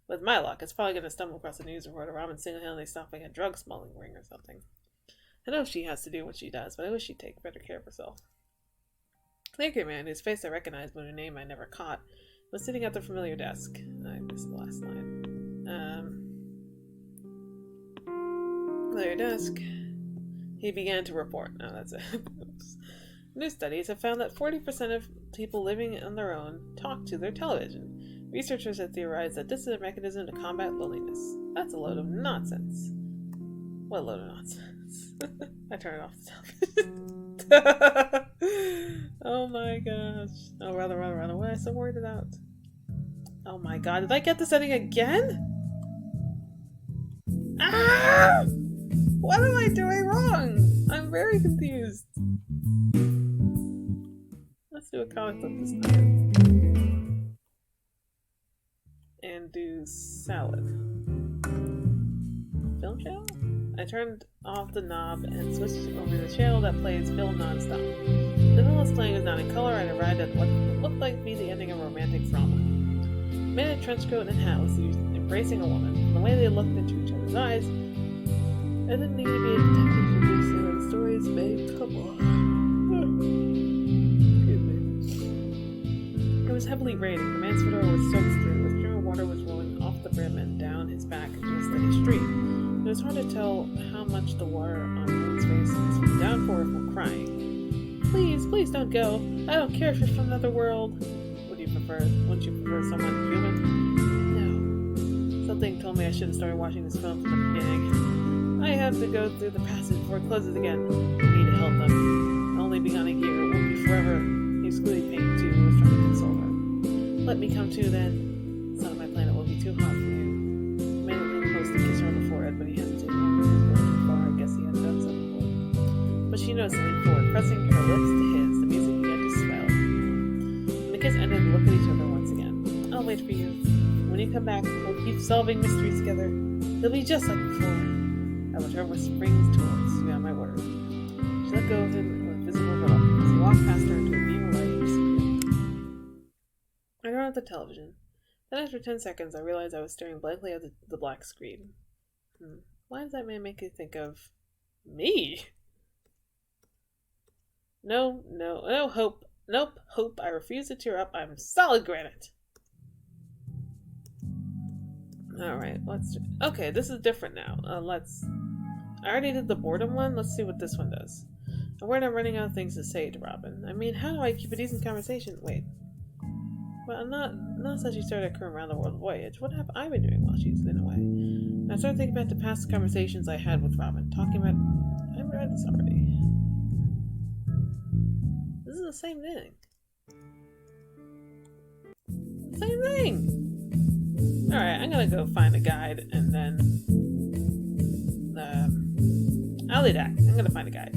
With my luck, it's probably going to stumble across a news report of Robin single-handedly stopping a drug smuggling ring or something. I know she has to do what she does, but I wish she'd take better care of herself. The Clear man, whose face I recognized but whose name I never caught, was sitting at the familiar desk. I missed the last line. Familiar desk. He began to report. No, that's it. New studies have found that 40% of people living on their own talk to their television. Researchers have theorized that this is a mechanism to combat loneliness. That's a load of nonsense. What load of nonsense? I turned off the television. Oh my gosh. Oh, run away. I'm so worried about. Oh my god, did I get the setting again? Ah! What am I doing wrong? I'm very confused. Let's do a comic book this time. And do salad. Film channel? I turned off the knob and switched over to the channel that plays film nonstop. The film was playing was not in color and arrived at what looked like to be the ending of a romantic drama. A man in a trench coat and hat was embracing a woman. The way they looked into each other's eyes, I didn't need to be a detective producer of the story's main couple. Excuse me. It was heavily raining. The man's fedora was soaked through. A stream of water was rolling off the brim and down his back into a steady stream. It was hard to tell how much the water on the man's face was from downpour or from crying. Please don't go. I don't care if you're from another world. Wouldn't you prefer someone human? No. Something told me I should have started watching this film from the beginning. I have to go through the passage before it closes again. I need to help them. I've only begun a year. It won't be forever. He was clearly pain too. He was trying to console her. Let me come too then. The sun on my planet will be too hot for you. The man leaned close to kiss her on the forehead, but he hesitated. He was going too far. I guess he hadn't done so before. But she noticed something forward, pressing her lips to his. The music began to swell. When the kiss ended, we looked at each other once again. I'll wait for you. When you come back, we'll keep solving mysteries together. They'll be just like before. I returned with springs towards you on my word. She let go of him with visible reluctance. He walked past her into a beam of light and disappeared. I turned off the television. Then after 10 seconds, I realized I was staring blankly at the black screen. Why does that man make you think of me? No, Hope. Nope, Hope. I refuse to tear up. I'm solid granite. Alright, let's do... Okay, this is different now. I already did the boredom one. Let's see what this one does. I'm worried I'm running out of things to say to Robin. I mean, how do I keep a decent conversation? Wait. Well, I'm not since she started a current around the world voyage. What have I been doing while she's been away? I started thinking back to past conversations I had with Robin. Talking about... I've read this already. This is the same thing. Same thing! Alright, I'm gonna go find a guide and then... I'll do that. I'm gonna find a guide.